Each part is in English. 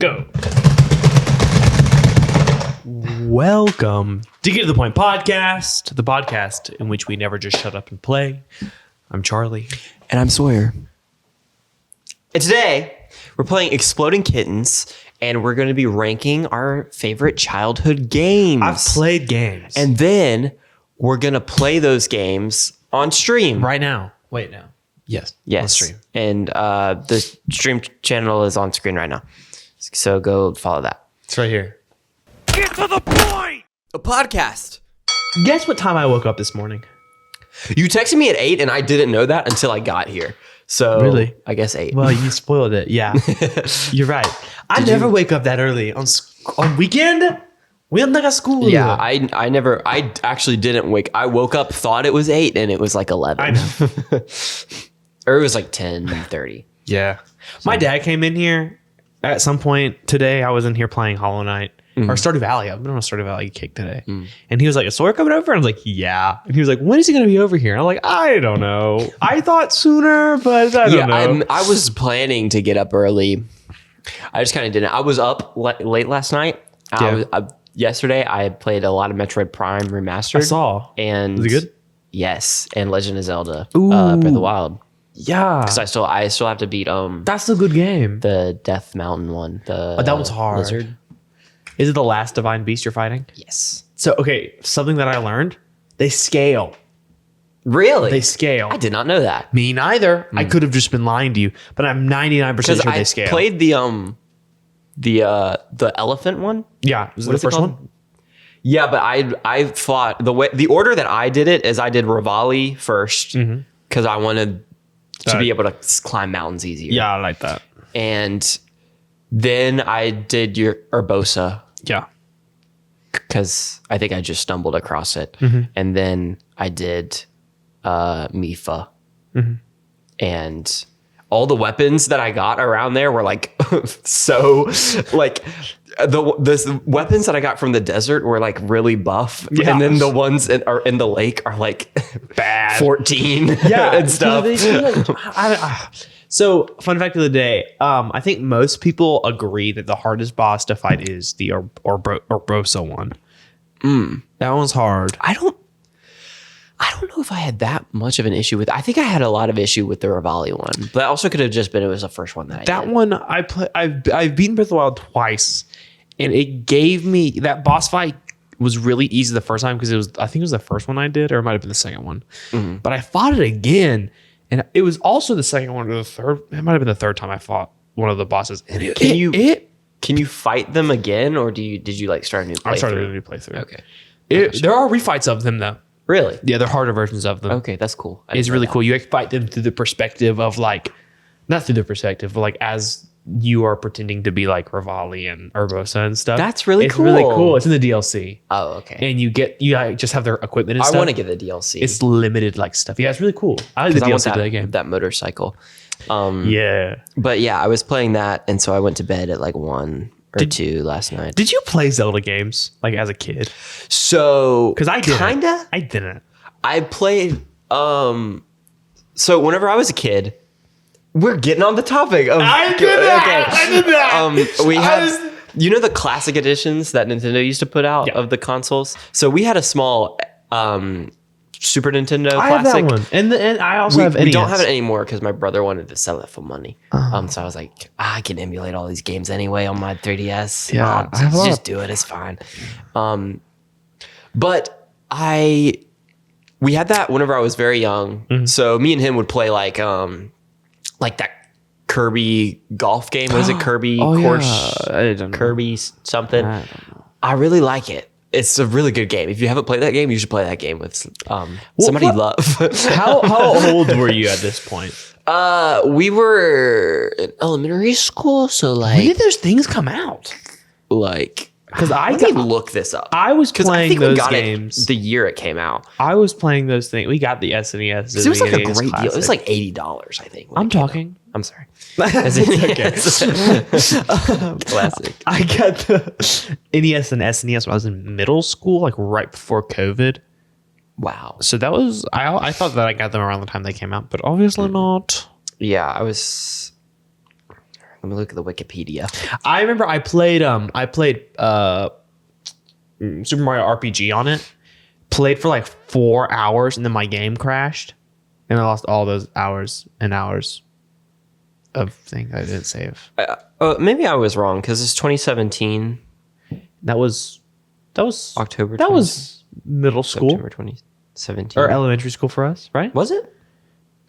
Go. Welcome to Get to the Point podcast, the podcast in which we never just shut up and play. I'm Charlie. And I'm Sawyer. And today, we're playing Exploding Kittens, and we're going to be ranking our favorite childhood games. I've played games. And then we're going to play those games on stream. Right now. Wait, no. Yes. Yes. On stream. And the stream channel is on screen right now. So go follow that. It's right here. Get to the point! A podcast. Guess what time I woke up this morning? You texted me at 8, and I didn't know that until I got here. So Really? I guess 8. Well, you spoiled it. Yeah. You're right. I never wake up that early. On weekend? We don't got school. Yeah, I actually didn't wake. I woke up, thought it was 8, and it was like 11. I know. Or it was like 10:30. Yeah. My dad came in here at some point today. I was in here playing Hollow Knight or Stardew Valley. I've been on a Stardew Valley kick today. And he was like, is Sawyer coming over? And I was like, yeah. And he was like, when is he going to be over here? And I'm like, I don't know. I thought sooner, but I don't know. I was planning to get up early. I just kind of didn't. I was up late last night. Yesterday, I played a lot of Metroid Prime Remastered. I saw. And was it good? Yes. And Legend of Zelda Breath of the Wild. Yeah. Because I still have to beat That's a good game. the Death Mountain one. That one's hard. Lizard. Is it the last divine beast you're fighting? Yes. So, okay, something that I learned, they scale. Really? They scale. I did not know that. Me neither. I could have just been lying to you, but I'm 99% sure they scale. I played the elephant one. Yeah. Was it What the is it first called? one? Yeah, but I thought the order that I did it is I did Rivali first because I wanted to be able to climb mountains easier. Yeah, I like that. And then I did your Urbosa Yeah. because I think I just stumbled across it. And then I did Mifa. And all the weapons that I got around there were like so like the weapons that I got from the desert were like really buff. Yeah. And then the ones that are in the lake are like Bad. 14 and stuff. So, fun fact of the day. I think most people agree that the hardest boss to fight is the Urbosa one. That one's hard. I don't know if I had that much of an issue with. I think I had a lot of issue with the Rivali one, but that also could have just been it was the first one that I That did. one I've beaten Breath of the Wild twice, and it gave me that boss fight was really easy the first time because I think it was the first one I did, or it might have been the second one. But I fought it again, and it was also the second one or the third. It might have been the third time I fought one of the bosses. And Can you fight them again, or did you like start a new playthrough? I started a new playthrough. Okay, There are refights of them though. really? Yeah, they're harder versions of them. Okay, that's cool. I It's didn't know really that. cool. You fight them through the perspective of like, not through the perspective, but like as you are pretending to be like Rivali and Urbosa and stuff. That's really It's really cool. cool. It's in the DLC. Oh, okay. And you just have their equipment and I stuff. want to get the DLC. It's limited like stuff. Yeah, it's really cool. I like the I want DLC to the game. that motorcycle. Yeah. But yeah, I was playing that, and so I went to bed at like 1 or 2 last night. Did you play Zelda games like as a kid? So Because I didn't. kinda. I didn't. I played. So whenever I was a kid, we're getting on the topic of. I did that. We had, the classic editions that Nintendo used to put out Yeah. of the consoles. So we had a small Super Nintendo I have classic. that one. And I also have NES. We don't have it anymore because my brother wanted to sell it for money. So I was like, I can emulate all these games anyway on my 3DS. Yeah, I'll I have a lot just do it. It's fine. But we had that whenever I was very young. So me and him would play like that Kirby golf game. What is it? Kirby Course? I don't know. Kirby something. I don't know. I really like it. It's a really good game. If you haven't played that game, you should play that game with somebody you love. How old were you at this point? We were in elementary school, so When like did those things come out? Because let me look this up. I was Because I playing think we those got games. it the year it came out. I was playing those things. We got the SNES. It was like a NES great deal. It was Classic. like $80, I think. when I'm it came out. talking. I'm sorry. It's okay. Classic. I got the NES and SNES when I was in middle school, like right before COVID. Wow. So that was I thought that I got them around the time they came out, but obviously not. Yeah, I was Let me look at the Wikipedia. I remember I played Super Mario RPG on it. Played for like 4 hours and then my game crashed. And I lost all those hours and hours of things I didn't save. Maybe I was wrong because it's 2017. That was October. That was middle school September 2017. or elementary school for us, right? Was it?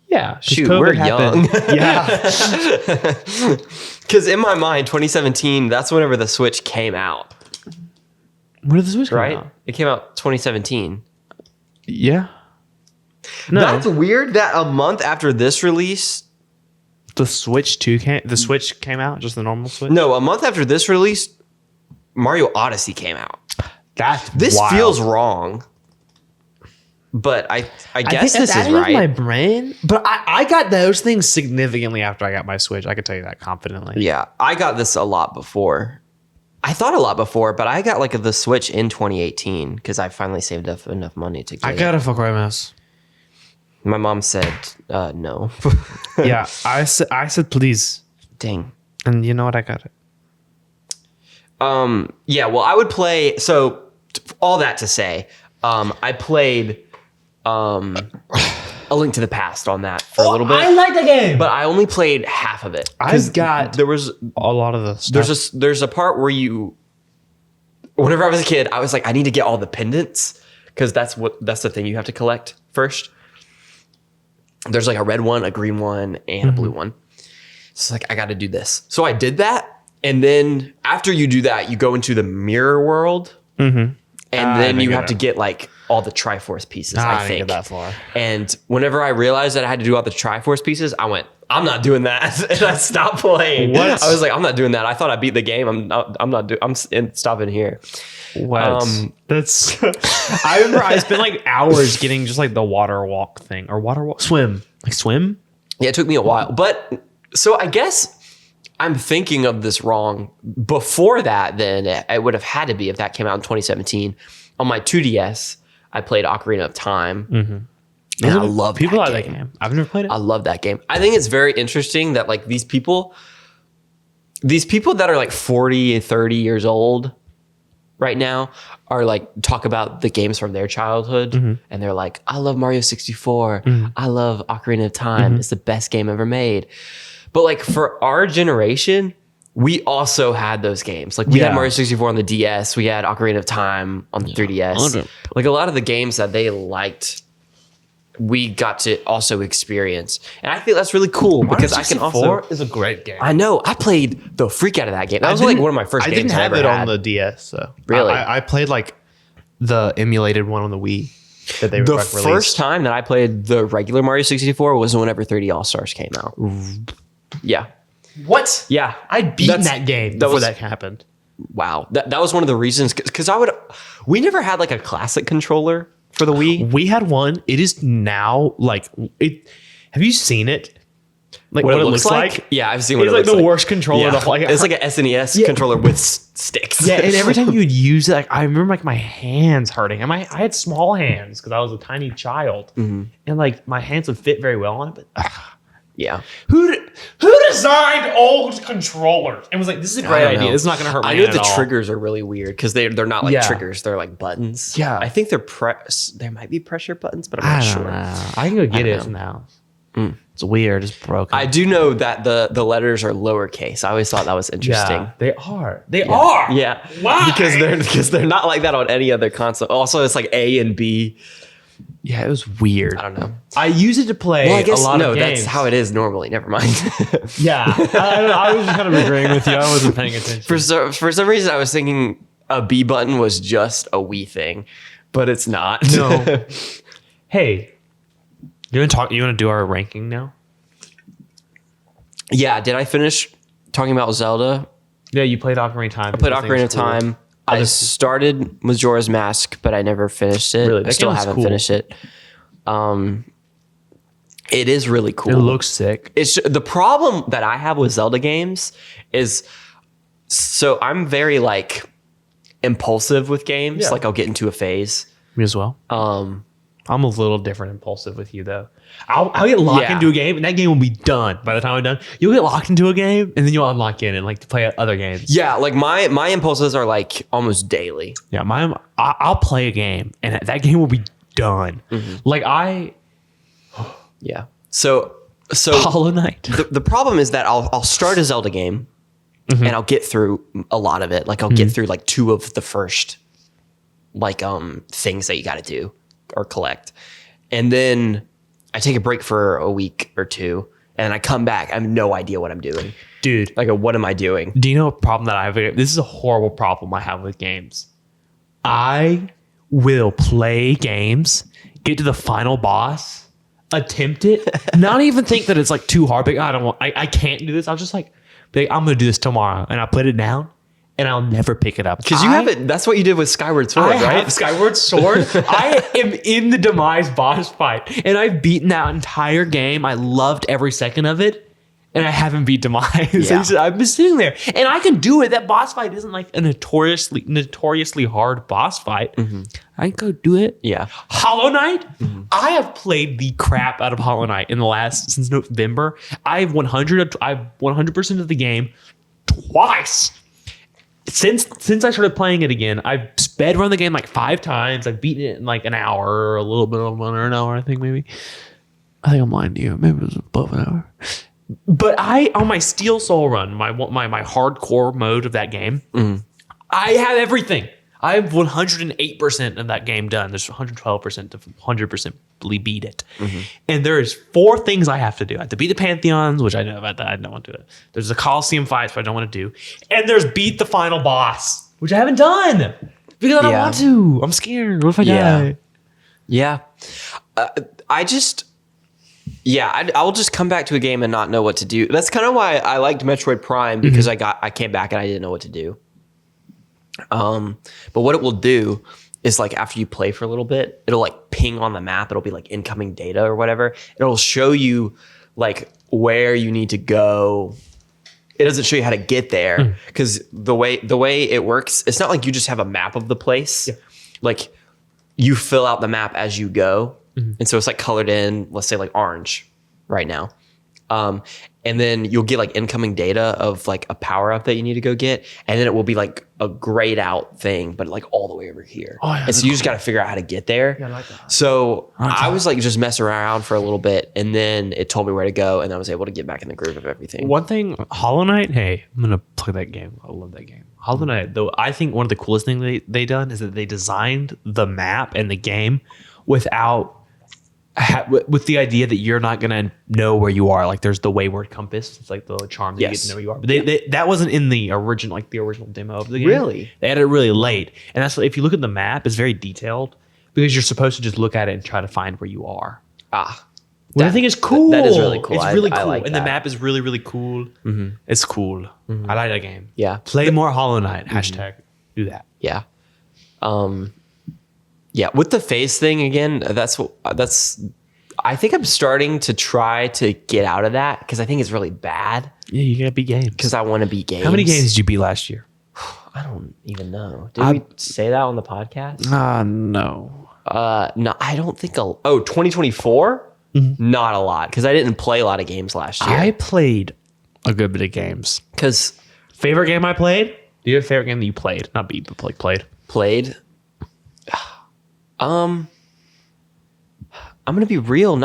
Yeah. 'cause Shoot, COVID we're happened. young. Yeah. Because in my mind, 2017, that's whenever the Switch came out, When did the Switch come right? out? It came out 2017. Yeah. No, That's weird that a month after this release, the Switch came out, just the normal Switch. no, a month after this release, Mario Odyssey came out. This wild. feels wrong. But I guess think this that's is adding to my right. brain. But I got those things significantly after I got my Switch. I can tell you that confidently. Yeah, I got this a lot before. I thought a lot before, but I got like the Switch in 2018 because I finally saved up enough money to get I got a fuck right mouse. it. My mom said no. Yeah, I said please, Dang. and you know what? I got it. Yeah, well, I would play. So, all that to say, I played A Link to the Past on that for a little bit. I like the game, But I only played half of it. I've got There was a lot of the stuff. there's a part where whenever I was a kid, I was like, I need to get all the pendants because that's the thing you have to collect first. There's like a red one, a green one, and a blue one. So like I got to do this. So I did that, and then after you do that, you go into the mirror world, and then you have to get like all the Triforce pieces. I didn't think get that far. And whenever I realized that I had to do all the Triforce pieces, I went, I'm not doing that, and I stopped playing. What? I was like, I'm not doing that. I thought I beat the game. I'm stopping here. What? That's. I remember I spent like hours getting just like the water walk thing or swim. Yeah, it took me a while, but so I guess I'm thinking of this wrong. Before that, then it would have had to be if that came out in 2017 on my 2DS. I played Ocarina of Time. And I love people that like game. that game. I've never played it. I love that game. I think it's very interesting that like these people that are like 40 and 30 years old right now are like talk about the games from their childhood and they're like, I love Mario 64. I love Ocarina of Time. It's the best game ever made. But like for our generation, we also had those games. Like we had Mario 64 on the DS. We had Ocarina of Time on the 3DS. Like a lot of the games that they liked, we got to also experience. And I think that's really cool because I can also... is a great game. I know. I played the freak out of that game. That was like one of my first I games didn't have I it ever on had. the DS. So Really? I played like the emulated one on the Wii that they The like, first released. time that I played the regular Mario 64 was whenever 3D All-Stars came out. Yeah. What? Yeah. I'd beaten that game before that happened. Wow. That was one of the reasons because we never had like a classic controller for the Wii. We had one. It is now like it. Have you seen it? Like what it looks like? Yeah, I've seen what It's it like looks the like. worst controller. Yeah. The whole, It's like an SNES controller with sticks. yeah, and every time you would use it, like I remember like my hands hurting. And I had small hands because I was a tiny child, and like my hands would fit very well on it. But Yeah. who designed old controllers and was like, this is a great don't idea. know. This is not going to hurt my I know hand the at all. triggers are really weird because they're not like Yeah. triggers. They're like buttons. Yeah. I think there might be pressure buttons, but I'm I not don't sure. know. I can go get it now. It's weird. It's broken. I do know that the letters are lowercase. I always thought that was interesting. Yeah, they are. They are. Yeah. Why? Because they're not like that on any other console. Also, it's like A and B. Yeah, it was weird. I don't know. I use it to play Well, I guess a lot no, of games. that's how it is normally. Never mind. Yeah, I was just kind of agreeing with you. I wasn't paying attention. For some reason, I was thinking a B button was just a Wii thing, but it's not. No. Hey, you want to do our ranking now? Yeah. Did I finish talking about Zelda? Yeah, you played Ocarina of Time. I played Ocarina of Time. I started Majora's Mask, but I never finished it. Really? I That still game was haven't cool. finished it. It is really cool. It looks sick. It's the problem that I have with Zelda games is so I'm very like impulsive with games. Yeah. Like I'll get into a phase. Me as well. I'm a little different impulsive with you though. I'll get locked into a game and that game will be done by the time I'm done. You'll get locked into a game and then you'll unlock in and like to play other games. Yeah, like my impulses are like almost daily. Yeah, I'll play a game and that game will be done. Like Yeah. So Hollow Knight. The problem is that I'll start a Zelda game and I'll get through a lot of it. Like I'll get through like 2 of the first like things that you got to do or collect. And then I take a break for a week or 2 and I come back. I have no idea what I'm doing. Dude. Like what am I doing? Do you know a problem that I have? This is a horrible problem I have with games. I will play games, get to the final boss, attempt it, not even think that it's like too hard. But I can't do this. I'll just like, I'm gonna do this tomorrow, and I put it down, and I'll never pick it up Because you have it. That's what you did with Skyward Sword, I right? have Skyward Sword. I am in the demise boss fight, and I've beaten that entire game. I loved every second of it, and I haven't beat demise. Yeah. I've been sitting there, and I can do it. That boss fight isn't like a notoriously hard boss fight. I can go do it. Yeah. Hollow Knight. I have played the crap out of Hollow Knight since November. I've 100% of the game twice. Since I started playing it again, I've sped run the game like 5 times. I've beaten it in like an hour or a little bit under an hour, I think maybe. I think I'm lying to you. Maybe it was above an hour. But on my Steel Soul run, my hardcore mode of that game, I have everything. I have 108% of that game done. There's 112% to 100% beat it. And there's 4 things I have to do. I have to beat the Pantheons, which I know about that. I don't want to do it. There's the Coliseum fights, which I don't want to do. And there's beat the final boss, which I haven't done because I don't want to. I'm scared. What if I die? Yeah. I'll just come back to a game and not know what to do. That's kind of why I liked Metroid Prime, because I came back and I didn't know what to do. But what it will do is like after you play for a little bit, it'll like ping on the map. It'll be like incoming data or whatever. It'll show you like where you need to go. It doesn't show you how to get there because the way it works, it's not like you just have a map of the place. Yeah. Like you fill out the map as you go. And so it's like colored in, let's say like orange right now. And then you'll get like incoming data of like a power up that you need to go get. And then it will be like a grayed out thing, but like all the way over here. Oh, yeah, and so you just got to figure out how to get there. Yeah, I like that. So I was like just messing around for a little bit and then it told me where to go and I was able to get back in the groove of everything. One thing, Hollow Knight, hey, I'm going to play that game. I love that game. Hollow Knight, though, I think one of the coolest things they done is that they designed the map and the game without with the idea that you're not gonna know where you are. Like there's the wayward compass. It's like the charm that you get to know where you are. But that wasn't in the original demo of the game. Really? They added it really late. And that's if you look at the map, it's very detailed because you're supposed to just look at it and try to find where you are. Which I think is cool. That is really cool. It's really cool. I like and the map is really, really cool. It's cool. I like that game. Yeah. Play more Hollow Knight. Hashtag do that. Yeah. Yeah, with the phase thing again, that's I think I'm starting to try to get out of that because I think it's really bad. Yeah, you gotta beat games. Because I want to beat games. How many games did you beat last year? I don't even know. Did we say that on the podcast? No. No, I don't think 2024? Not a lot, because I didn't play a lot of games last year. I played a good bit of games. Because favorite game I played? Do you have a favorite game that you played? Not beat, but played. Played? I'm gonna be real.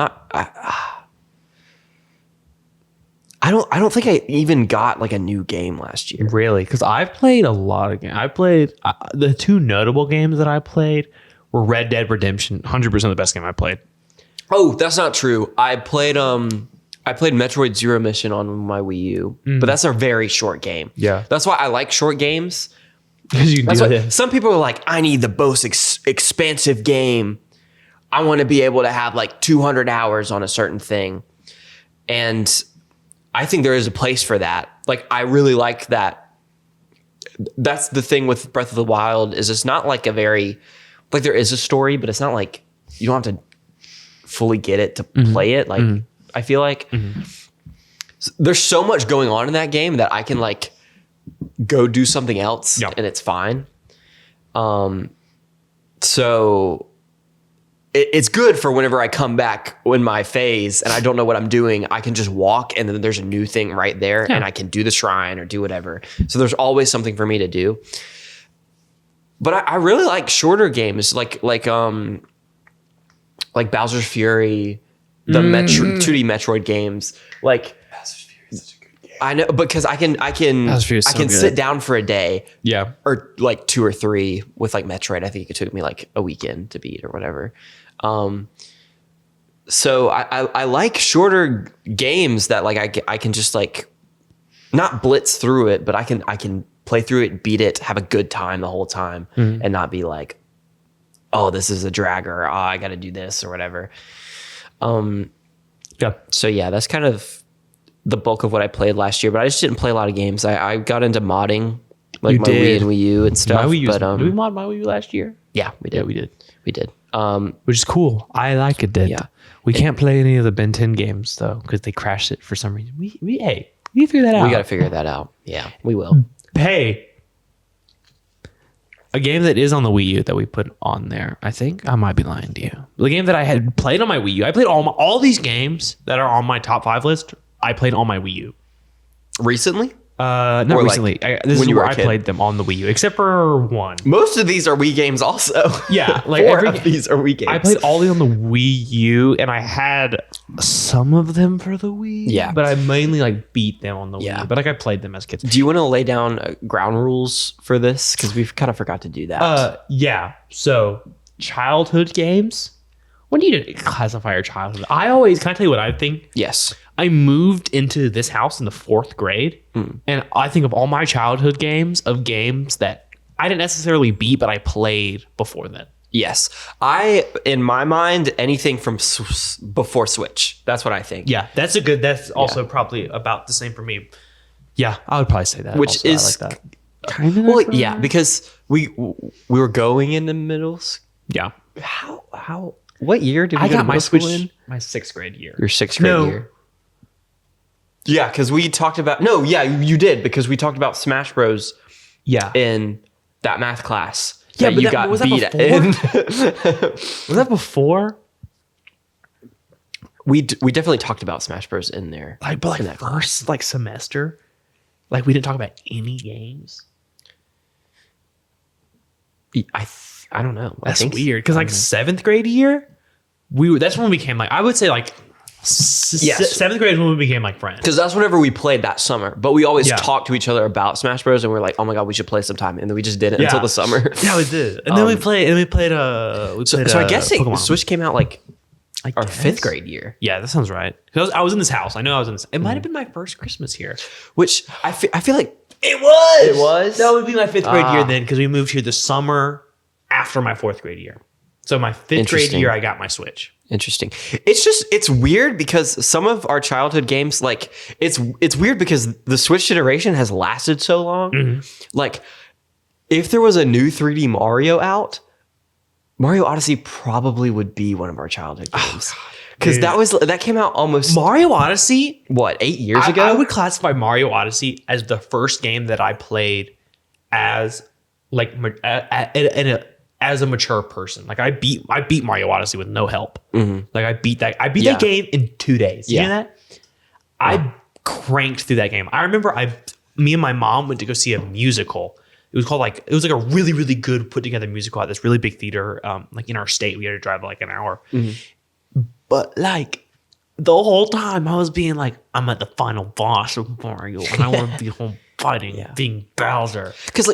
I don't think I even got like a new game last year. Really? Because I've played a lot of games. I played the 2 notable games that I played were Red Dead Redemption. 100% the best game I played. Oh, that's not true. I played Metroid Zero Mission on my Wii U, but that's a very short game. Yeah, that's why I like short games. Some people are like, I need the most expansive game. I want to be able to have like 200 hours on a certain thing. And I think there is a place for that. Like, I really like that. That's the thing with Breath of the Wild is it's not like there is a story, but it's not like you don't have to fully get it to play it. Like, I feel like there's so much going on in that game that I can like go do something else and it's fine. So it's good for whenever I come back in my phase and I don't know what I'm doing. I can just walk and then there's a new thing right there and I can do the shrine or do whatever. So there's always something for me to do. But I really like shorter games like Bowser's Fury, the 2D Metroid games. Like Bowser's Fury is such a good game. I know, because I can sit down for a day. Yeah. Or like 2 or 3 with like Metroid. I think it took me like a weekend to beat or whatever. So I like shorter games that like I can just like not blitz through it, but I can play through it, beat it, have a good time the whole time, and not be like, oh, this is a drag, or oh, I got to do this or whatever. Yeah. So yeah, that's kind of the bulk of what I played last year, but I just didn't play a lot of games. I got into modding, like my Wii and Wii U and stuff. Did we mod my Wii U last year? Yeah, we did. Yeah, we did. Which is cool. I like it. Yeah. We can't play any of the Ben 10 games though because they crashed it for some reason. We figure that out. We got to figure that out. Yeah, we will. Hey, a game that is on the Wii U that we put on there. I think I might be lying to you. The game that I had played on my Wii U. I played all these games that are on my top 5 list. I played on my Wii U. Recently? Not or recently. This is where I played them on the Wii U, except for one. Most of these are Wii games also. Yeah, like 4 of these are Wii games. I played all these on the Wii U, and I had some of them for the Wii. Yeah. But I mainly like beat them on the Yeah. Wii U. But like I played them as kids. Do you want to lay down ground rules for this? Because we've kind of forgot to do that. Yeah. So childhood games. When do you classify your childhood? Can I tell you what I think? Yes. I moved into this house in the 4th grade, and I think of all my childhood games that I didn't necessarily beat, but I played before then. Yes. In my mind, anything from before Switch. That's what I think. Yeah, that's also probably about the same for me. Yeah, I would probably say that. Which also. is I like that. Kind of. Well, yeah, because we were going into middle school. Yeah. How? What year did we I go to got my middle school Switch in? my 6th grade year. Your 6th grade year. Yeah, because we talked about you did, because we talked about Smash Bros. Yeah. In that math class. Yeah, that but you got was that beat before? in. Was that before? We definitely talked about Smash Bros. In there. But in that first semester, we didn't talk about any games. I don't know. That's weird because 7th grade year, that's when we became I would say 7th grade is when we became friends. Because that's whenever we played that summer. But we always talked to each other about Smash Bros. And we're like, oh my god, we should play sometime. And then we just didn't until the summer. Yeah, we did. And then we played. So I guess Pokemon. Switch came out our 5th grade year. Yeah, that sounds right. I was in this house. I know I was in this. It might have been my first Christmas here, which I feel like it was. It was. No, it would be my 5th grade year then, because we moved here the summer after my 4th grade year. So my 5th grade year, I got my Switch. Interesting. It's weird because some of our childhood games, it's weird because the Switch generation has lasted so long. Mm-hmm. If there was a new 3D Mario out, Mario Odyssey probably would be one of our childhood games. Because that came out almost Mario Odyssey. What, 8 years ago? I would classify Mario Odyssey as the first game that I played as as a mature person. I beat Mario Odyssey with no help. Mm-hmm. I beat that game in 2 days. You know that? I cranked through that game. I remember me and my mom went to go see a musical. It was called it was a really, really good put together musical at this really big theater. In our state, we had to drive an hour. Mm-hmm. But the whole time I was being I'm at the final boss of Mario and I want to be home fighting, being Bowser. Because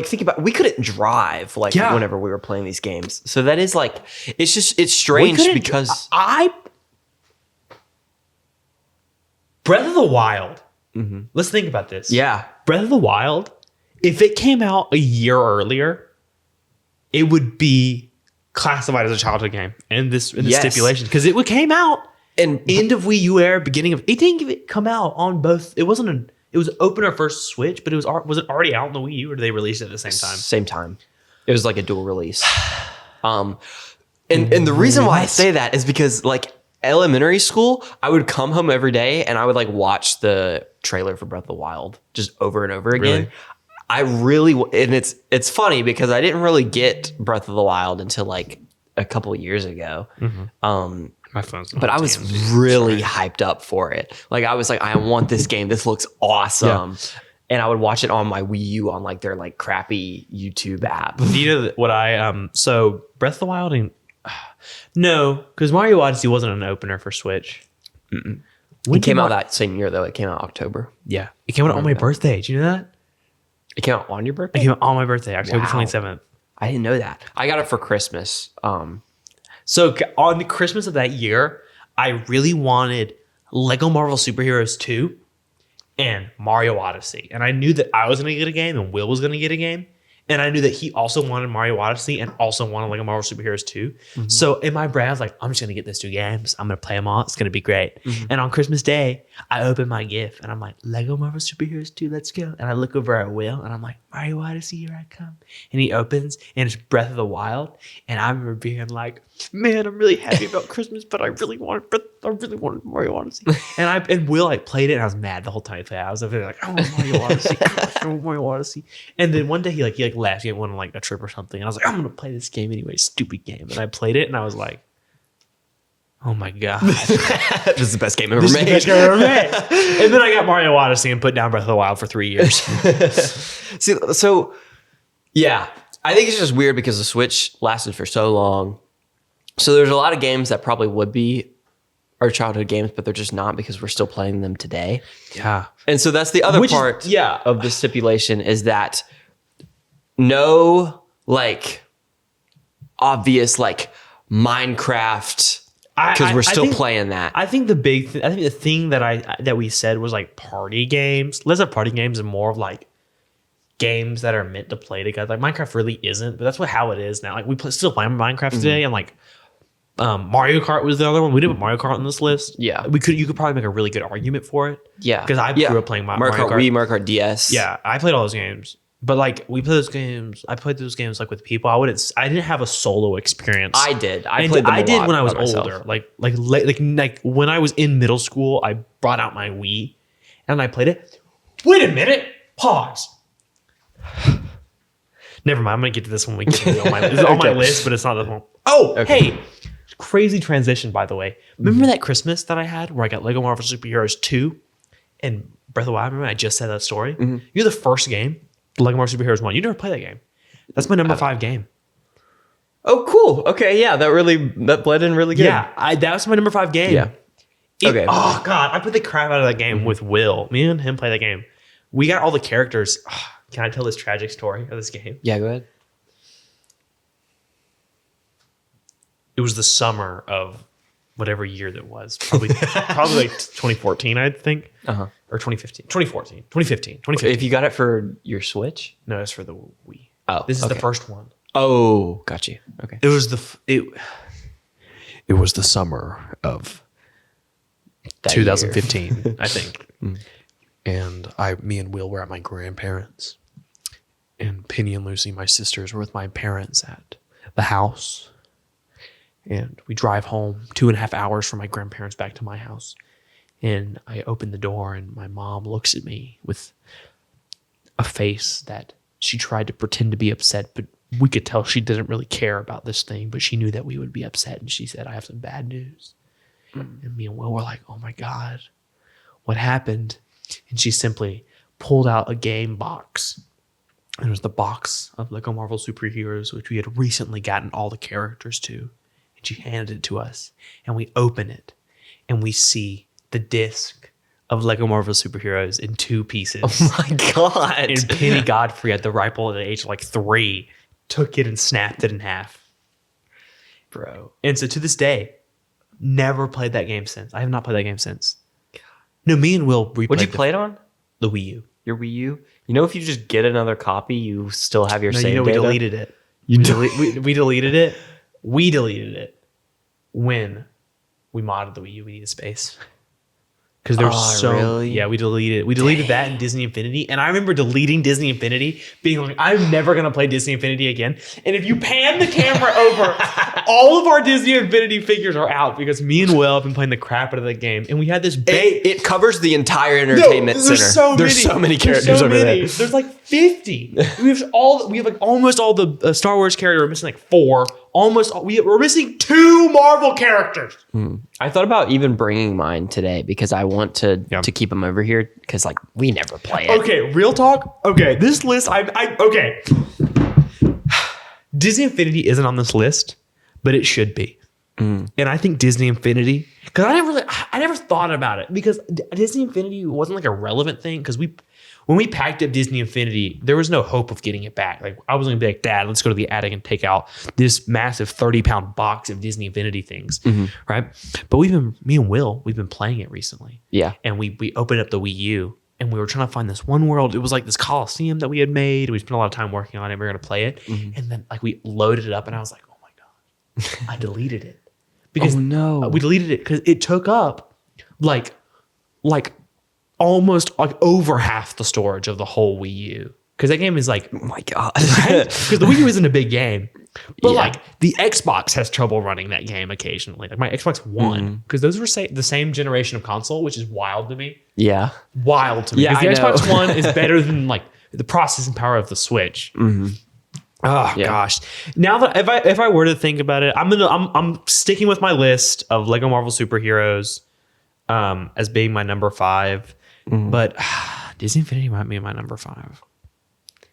think about it, we couldn't drive whenever we were playing these games. So that is it's strange because Breath of the Wild. Mm-hmm. Let's think about this. Yeah. Breath of the Wild, if it came out a year earlier, it would be classified as a childhood game in the stipulation, because it came out and end of Wii U era, beginning of it didn't come out on both. It was opener first Switch, but was it already out on the Wii U, or did they release it at the same time? Same time. It was a dual release. And the reason why I say that is because elementary school, I would come home every day and I would watch the trailer for Breath of the Wild just over and over again. Really? I really, and it's funny because I didn't really get Breath of the Wild until a couple of years ago. My phone's But I was really hyped up for it. Like I was like, I want this game. This looks awesome. And I would watch it on my Wii U on like their like crappy YouTube app. Do you know what I so Breath of the Wild and no, because Mario Odyssey wasn't an opener for Switch. It came out that same year though. It came out October. Yeah, it came out on my birthday. Did you know that? It came out on your birthday? It came out on my birthday, October 27th. I didn't know that. I got it for Christmas. So on the Christmas of that year, I really wanted Lego Marvel Superheroes 2 and Mario Odyssey. And I knew that I was going to get a game and Will was going to get a game. And I knew that he also wanted Mario Odyssey and also wanted Lego Marvel Superheroes 2. So in my brain, I was like, I'm just going to get those 2 games. I'm going to play them all. It's going to be great. And on Christmas Day, I open my gift and I'm like, Lego Marvel Superheroes 2, let's go. And I look over at Will and I'm like, Mario Odyssey, here I come. And he opens and it's Breath of the Wild. And I remember being like, man, I'm really happy about Christmas, but I really wanted Mario Odyssey. And Will like played it and I was mad the whole time he played it. I was like, I want Mario Odyssey. I want Mario Odyssey. And then one day he left. He went on like a trip or something. And I was like, I'm gonna play this game anyway, stupid game. And I played it and I was like, oh my God. This is the best game ever This is made. the best game ever made. And then I got Mario Odyssey and put down Breath of the Wild for 3 years. See, so yeah, I think it's just weird because the Switch lasted for so long. So there's a lot of games that probably would be our childhood games, but they're just not because we're still playing them today. Yeah. And so that's the other part of the stipulation is that no like obvious like Minecraft because we're still playing that. I think the thing that we said was like party games. Less of party games and more of like games that are meant to play together. Like Minecraft really isn't, but that's how it is now. Like still playing Minecraft today, and like Mario Kart was the other one. We didn't put Mario Kart on this list. Yeah, you could probably make a really good argument for it. Yeah, because I grew up playing Mario Kart. Wii, Mario Kart DS. Yeah, I played all those games. But like we played those games, I played those games like with people. I didn't have a solo experience. I did. I played them a lot when I was by myself. older. Like when I was in middle school, I brought out my Wii and I played it. Wait a minute. Pause. Never mind. I'm gonna get to this when we get to it on my list. It's on my list, but it's not this one. Oh, hey. Crazy transition, by the way. Remember that Christmas that I had where I got Lego Marvel Superheroes 2 and Breath of the Wild? Remember I just said that story? You're the first game. Lego Marvel Superheroes 1. You never play that game. That's my number 5 game. Oh, cool. Okay, yeah, that bled in really good. Yeah, that was my number 5 game. Yeah. Okay. Oh God, I put the crap out of that game with Will. Me and him play that game. We got all the characters. Can I tell this tragic story of this game? Yeah, go ahead. It was the summer of whatever year that was. Probably like 2014, I think. Or 2015. 2015. If you got it for your Switch? No, it's for the Wii. Oh, this is the first one. Oh, got you. Okay. It was it was the summer of That 2015, I think. And me and Will were at my grandparents, and Penny and Lucy, my sisters, were with my parents at the house. And we drive home 2.5 hours from my grandparents back to my house. And I open the door and my mom looks at me with a face that she tried to pretend to be upset, but we could tell she didn't really care about this thing, but she knew that we would be upset. And she said, I have some bad news. And me and Will were like, oh my God, what happened? And she simply pulled out a game box. And it was the box of Lego Marvel Superheroes, which we had recently gotten all the characters to. And she handed it to us. And we open it. And we see the disc of Lego Marvel Superheroes in 2 pieces. Oh my God. And Penny Godfrey at the ripe old age of like 3 took it and snapped it in half. Bro. And so to this day, never played that game since. I have not played that game since. No, me and Will replayed. What'd you play it on? The Wii U. Your Wii U? You know, if you just get another copy, you still have your save we data? deleted it. We deleted it. We deleted it when we modded the Wii U. We needed space. Because there's really? Yeah, we deleted it. We deleted that in Disney Infinity. And I remember deleting Disney Infinity, being like, I'm never going to play Disney Infinity again. And if you pan the camera over, all of our Disney Infinity figures are out because me and Will have been playing the crap out of that game. And we had this It covers the entire entertainment center. There's so many characters over there. There's like 50. We have almost all the Star Wars characters. We're missing like 4 we're missing 2 Marvel characters. I thought about even bringing mine today because I want to Yeah. to keep them over here because like we never play it. Okay, real talk. Okay, this list, okay. Disney Infinity isn't on this list, but it should be. And I think Disney Infinity, because I never thought about it because Disney Infinity wasn't like a relevant thing because when we packed up Disney Infinity, there was no hope of getting it back. Like I was gonna be like, Dad, let's go to the attic and take out this massive 30-pound box of Disney Infinity things, right? But me and Will, we've been playing it recently. Yeah. And we opened up the Wii U and we were trying to find this one world. It was like this Coliseum that we had made. We spent a lot of time working on it. We were gonna play it, and then like we loaded it up, and I was like, oh my god, I deleted it because we deleted it because it took up like almost like over half the storage of the whole Wii U. Because that game is like, Oh my god. because the Wii U isn't a big game, but Yeah. like the Xbox has trouble running that game occasionally. Like my Xbox One, because those were the same generation of console, which is wild to me. Yeah. Wild to me. Yeah, Because the I know. Xbox One is better than like the processing power of the Switch. Oh Yeah. gosh! Now that if I were to think about it, I'm sticking with my list of Lego Marvel superheroes as being my number 5, but Disney Infinity might be my number 5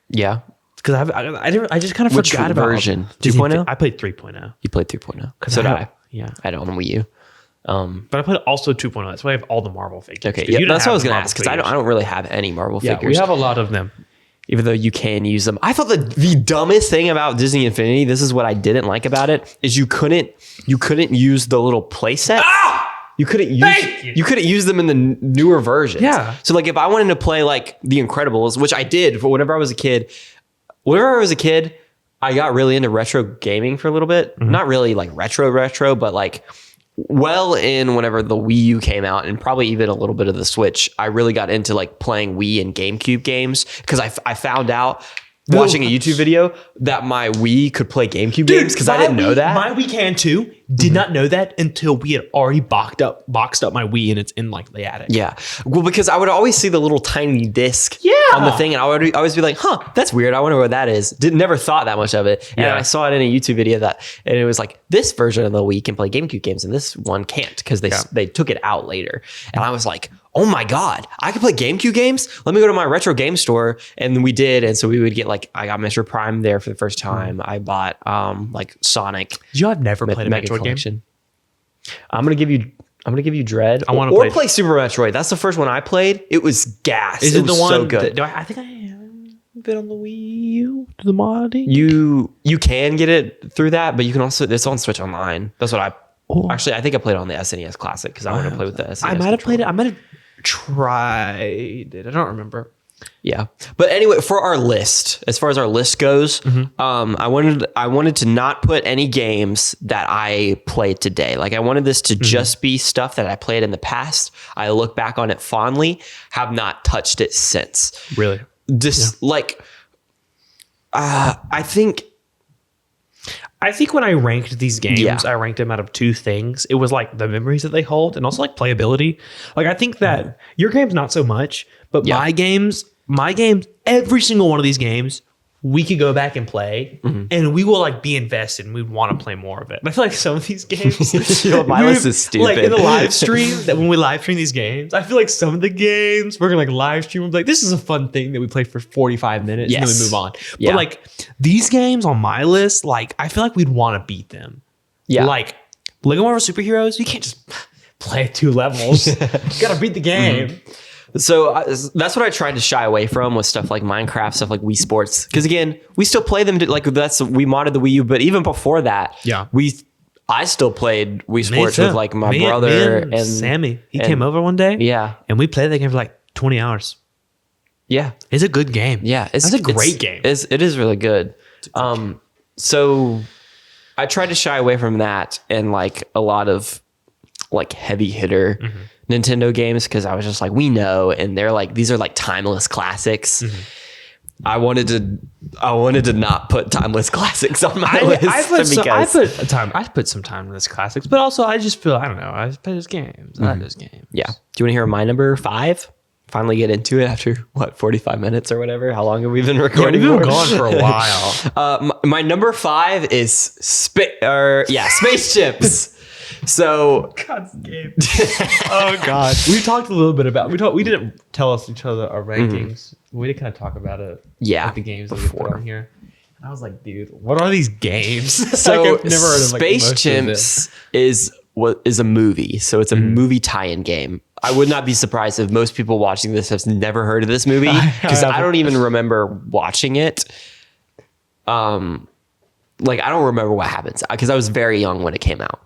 Yeah. because I just kind of Which forgot about version? Disney 2.0? I played 3.0. You played 3.0. Because So did I. Yeah, I had it on the Wii U. but I played also 2.0. That's why I have all the Marvel figures. Okay. 'Cause Yeah. you didn't That's what I have was the gonna Marvel ask because I figures. don't really have any Marvel Yeah, figures. we have a lot of them. Even though you can use them. I thought the dumbest thing about Disney Infinity, this is what I didn't like about it, is you couldn't use the little play sets. You couldn't use them in the newer versions. Yeah. So like if I wanted to play like The Incredibles, which I did for whenever I was a kid, I got really into retro gaming for a little bit. Not really like retro, but like well in whenever the Wii U came out and probably even a little bit of the Switch, I really got into like playing Wii and GameCube games because I found out watching a YouTube video that my Wii could play GameCube games because I didn't know that. My Wii can too. Did not know that until we had already boxed up my Wii and it's in like the attic. Yeah. Well, because I would always see the little tiny disc Yeah. on the thing and I would always be like, huh, that's weird. I wonder what that is. Never thought that much of it. And Yeah. I saw it in a YouTube video and it was like, this version of the Wii can play GameCube games and this one can't because they took it out later. And I was like, oh my God, I can play GameCube games? Let me go to my retro game store. And we did. And so we would get like, I got Metro Prime there for the first time. I bought like Sonic. You have never played a Mega Metroid game? Collection. I'm gonna give you Dread. I wanna or play- play Super Metroid. That's the first one I played. It was gas. Is it it the was one? so good. I think I haven't been on the Wii U to the modding. You can get it through that, but you can also it's on Switch Online. That's what actually I think I played it on the SNES Classic because I want to play with the SNES. I might have played it. I might have tried it. I don't remember. Yeah. But anyway, for our list, as far as our list goes, I wanted to not put any games that I played today. Like I wanted this to just be stuff that I played in the past. I look back on it fondly, have not touched it since. Really? I think when I ranked these games, Yeah. I ranked them out of 2 things. It was like the memories that they hold and also like playability. Like I think that your game's not so much, but Yeah. my games, every single one of these games, we could go back and play and we will like be invested and we want to play more of it. But I feel like some of these games, My list is stupid. Like in the live stream, that when we live stream these games, I feel like some of the games we're gonna like live stream. We're like, this is a fun thing that we play for 45 minutes and then Yes. we move on. Yeah. But like these games on my list, like I feel like we'd want to beat them. Yeah. Like Lego Marvel Superheroes, you can't just play 2 levels. You gotta beat the game. So that's what I tried to shy away from with stuff like Minecraft, stuff like Wii Sports. Because again, we still play them. We modded the Wii U, but even before that, Yeah. I still played Wii Sports too. with like my Me brother and and Sammy. He and- came over one day. Yeah, And we played that game for like 20 hours. yeah, It's a good game. yeah. That's a great game. It is really good. So I tried to shy away from that and like a lot of like heavy hitter Nintendo games because I was just like, we know, and they're like, these are like timeless classics. I wanted to not put timeless classics on my list I put some time in this classics, but also I just feel, I don't know, I play those games. I like those games. yeah. Do you want to hear my number 5? finally get into it after 45 minutes or whatever. How long have we been recording? We've been going for a while. My number 5 is Space Chimps. So God's game. Oh God, we talked a little bit about we didn't tell us each other our rankings. We did kind of talk about it. Yeah, like the games that we put on here. And I was like, dude, what are these games? So like, I've never heard of Space Chimps is a movie. So it's a movie tie-in game. I would not be surprised if most people watching this have never heard of this movie because I don't even remember watching it. Like I don't remember what happens because I was very young when it came out.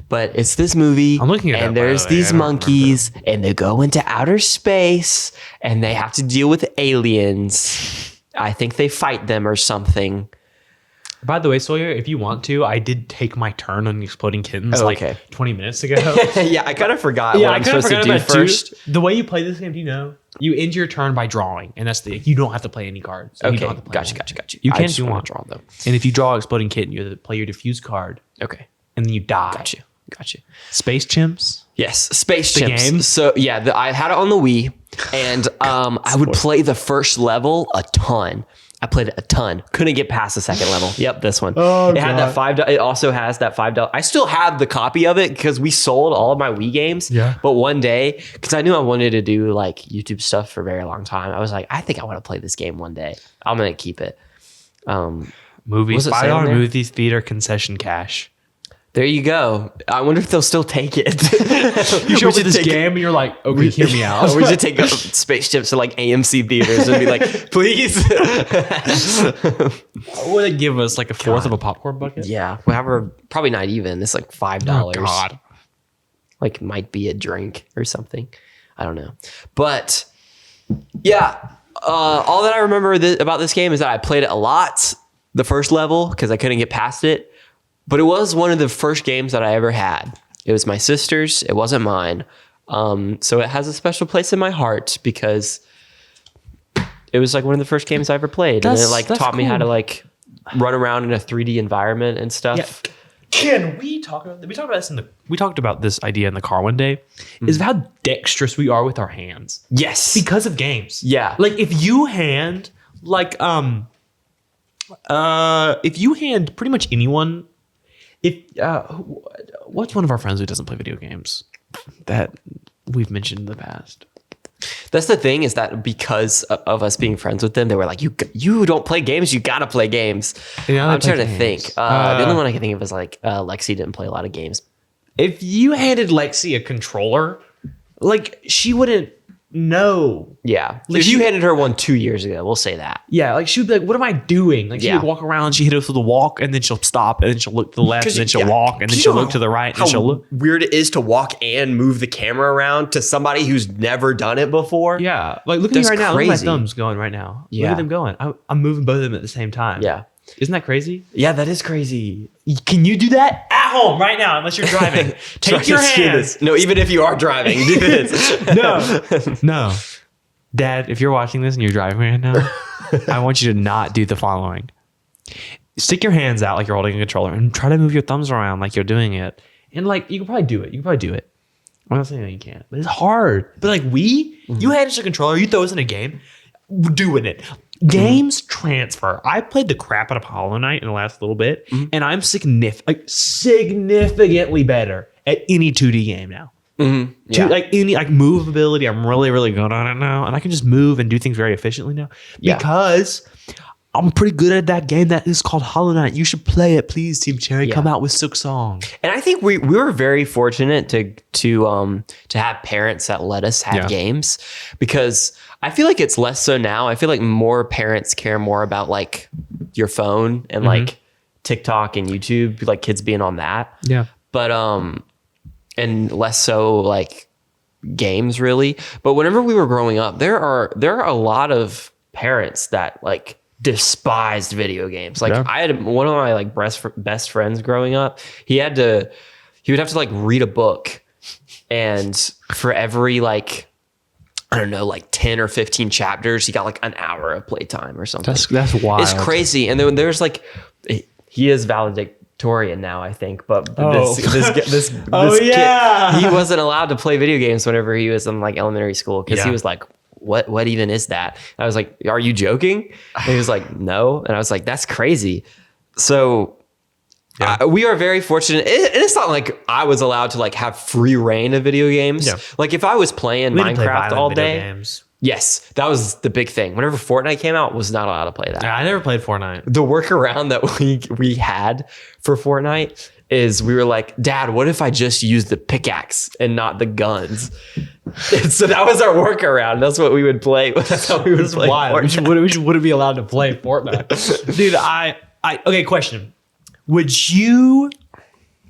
But it's this movie, I'm looking at and that, by there's the way. these I don't monkeys, and they go into outer space, and they have to deal with aliens. I think they fight them or something. By the way, Sawyer, if you want to, I did take my turn on Exploding Kittens okay. 20 minutes ago. Yeah, I kind of forgot what I'm supposed to do first. The way you play this game, do you know? You end your turn by drawing, and that's you don't have to play any cards. So you Okay, don't have to play gotcha. one. You I can just do wanna one. draw though. And if you draw Exploding Kitten, you have to play your diffuse card, Okay, and then you die. gotcha. Space Chimps? Yes, Space The Chimps. game? So yeah, I had it on the Wii, and I would play the first level a ton. I played it a ton. Couldn't get past the second level. Yep, this one. Oh, it had that $5. It also has that $5. I still have the copy of it because we sold all of my Wii games. Yeah. But one day, because I knew I wanted to do like YouTube stuff for a very long time, I was like, I think I want to play this game one day. I'm gonna keep it. Movies, What's it say on $5 there? movies, theater, concession cash. There you go. I wonder if they'll still take it. You show We up should with this take game, and you're like, okay, hear me out. We should take Space Chimps to like AMC theaters and be like, please. Would it give us like a fourth of a popcorn bucket? Yeah, whatever. Probably not even. It's like $5. Oh, God. Like might be a drink or something. I don't know. But yeah, all that I remember about this game is that I played it a lot. The first level because I couldn't get past it. But it was one of the first games that I ever had. It was my sister's. It wasn't mine. So it has a special place in my heart because it was like one of the first games I ever played. And it like taught me how to like run around in a 3D environment and stuff. Yeah. Can we talk about we talked about this idea in the car one day, is of how dexterous we are with our hands Yes. because of games. Yeah. Like if you hand pretty much anyone, what's one of our friends who doesn't play video games that we've mentioned in the past? That's the thing is that because of us being friends with them, they were like, you don't play games, you gotta play games. Yeah, I'm trying to games. think. The only one I can think of is like Lexi didn't play a lot of games. If you handed Lexi a controller, like she wouldn't know. Yeah. Like if you she- handed her one 2 years ago, we'll say that. Yeah, like she would be like, "What am I doing?" Like she Yeah. would walk around, she hit us with a walk, and then she'll stop, and then she'll look to the left, and then she'll yeah. walk, and then You she'll know look to the right, and How then she'll look. weird it is to walk and move the camera around to somebody who's never done it before. Yeah, like look at me That's right now. Look crazy. at my thumbs going right now. Look Yeah. at them going. I'm moving both of them at the same time. Yeah. Isn't that crazy? Yeah, that is crazy. Can you do that at home right now? Unless you're driving, Try take your to do hands. this. No, even if you are driving, do this. No. Dad, if you're watching this and you're driving right now, I want you to not do the following. Stick your hands out like you're holding a controller and try to move your thumbs around like you're doing it. And like, you can probably do it. I'm not saying that you can't, but it's hard. But like you hand us a controller, you throw us in a game, we're doing it. Games transfer. I played the crap out of Hollow Knight in the last little bit, and I'm significantly better at any 2D game now. Yeah. Like any movability, I'm really, really good on it now, and I can just move and do things very efficiently now Yeah. because I'm pretty good at that game that is called Hollow Knight. You should play it, please, Team Cherry. Yeah. Come out with Silk Song. And I think we were very fortunate to have parents that let us have Yeah. games because I feel like it's less so now. I feel like more parents care more about like your phone and like TikTok and YouTube, like kids being on that. Yeah. But and less so like games really. But whenever we were growing up, there are a lot of parents that like despised video games. Like Yeah. I had one of my like best friends growing up. He would have to like read a book, and for every like I don't know, like 10 or 15 chapters, he got like an hour of playtime or something. That's wild. It's crazy. And then there's like he is valedictorian now, I think, but Oh, kid, yeah. he wasn't allowed to play video games whenever he was in like elementary school because he Yeah. was like what even is that? And I was like, are you joking? And he was like, no. And I was like, that's crazy. So we are very fortunate. And it's not like I was allowed to like have free reign of video games. Yeah. Like if I was playing Minecraft all day. Games. Yes, that was the big thing. Whenever Fortnite came out, was not allowed to play that. I never played Fortnite. The workaround that we had for Fortnite is we were like, Dad, what if I just use the pickaxe and not the guns? And so that was our workaround. That's what we would play. That's how we would play Fortnite. We wouldn't be allowed to play Fortnite. Dude, okay, question. Would you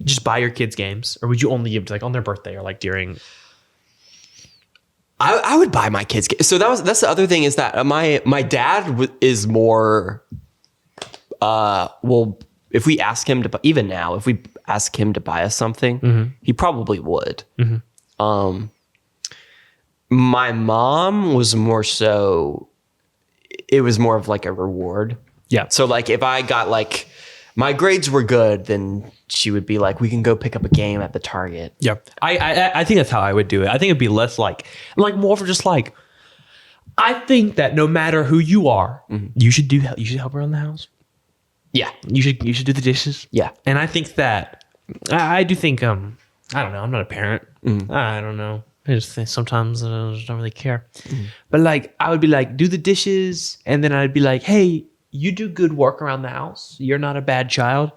just buy your kids games, or would you only give to like on their birthday or like during... I would buy my kids. So that's the other thing is that my dad is more, well, if we ask him to, even now, if we ask him to buy us something, he probably would. My mom was more so, it was more of like a reward. Yeah. So like if I got like, my grades were good, then she would be like, we can go pick up a game at the Target. Yeah. I think that's how I would do it. I think it'd be less like more for just like, I think that no matter who you are, you should help around the house. Yeah. You should do the dishes. Yeah. And I think that, I do think, I don't know, I'm not a parent. I don't know. I just think sometimes I just don't really care. But like, I would be like, do the dishes. And then I'd be like, hey, you do good work around the house. You're not a bad child.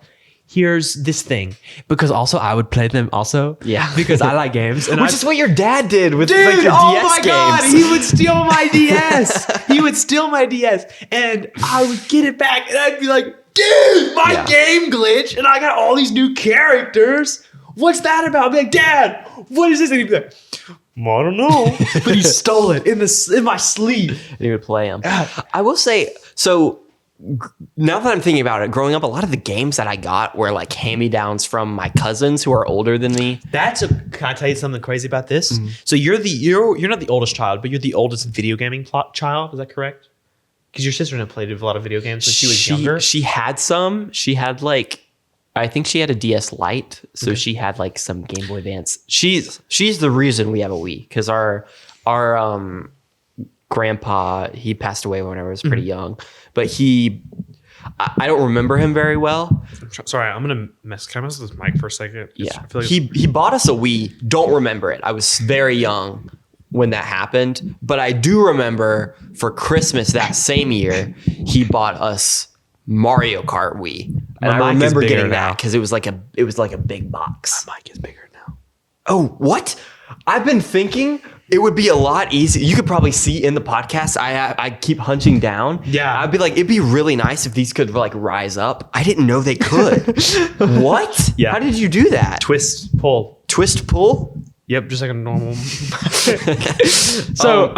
Here's this thing. Because also I would play them also. Yeah. Because I like games. And which is what your dad did with dude, like the DS my games. God, he would steal my DS. He would steal my DS. And I would get it back. And I'd be like, dude, my game glitch. And I got all these new characters. What's that about? I'd be like, Dad, what is this? And he'd be like, I don't know. But he stole it in my sleep. And he would play them. I will say, so now that I'm thinking about it, growing up, a lot of the games that I got were like hand-me-downs from my cousins who are older than me. Can I tell you something crazy about this? So you're not the oldest child, but you're the oldest video gaming child. Is that correct? Because your sister had played a lot of video games when she was younger. She had some. She had like, I think she had a DS Lite, so she had like some Game Boy Advance. She's the reason we have a Wii, because our grandpa, he passed away when I was pretty young, but I don't remember him very well. Sorry, I'm gonna can I mess with this mic for a second? Yeah, I feel like he bought us a Wii. Don't remember it. I was very young when that happened, but I do remember for Christmas that same year he bought us Mario Kart Wii, and I remember getting that because it was like a big box. My mic is bigger now. Oh, what? I've been thinking it would be a lot easier. You could probably see in the podcast, I keep hunching down. Yeah. I'd be like, it'd be really nice if these could like rise up. I didn't know they could. What? Yeah. How did you do that? Twist, pull. Twist, pull? Yep, just like a normal. So,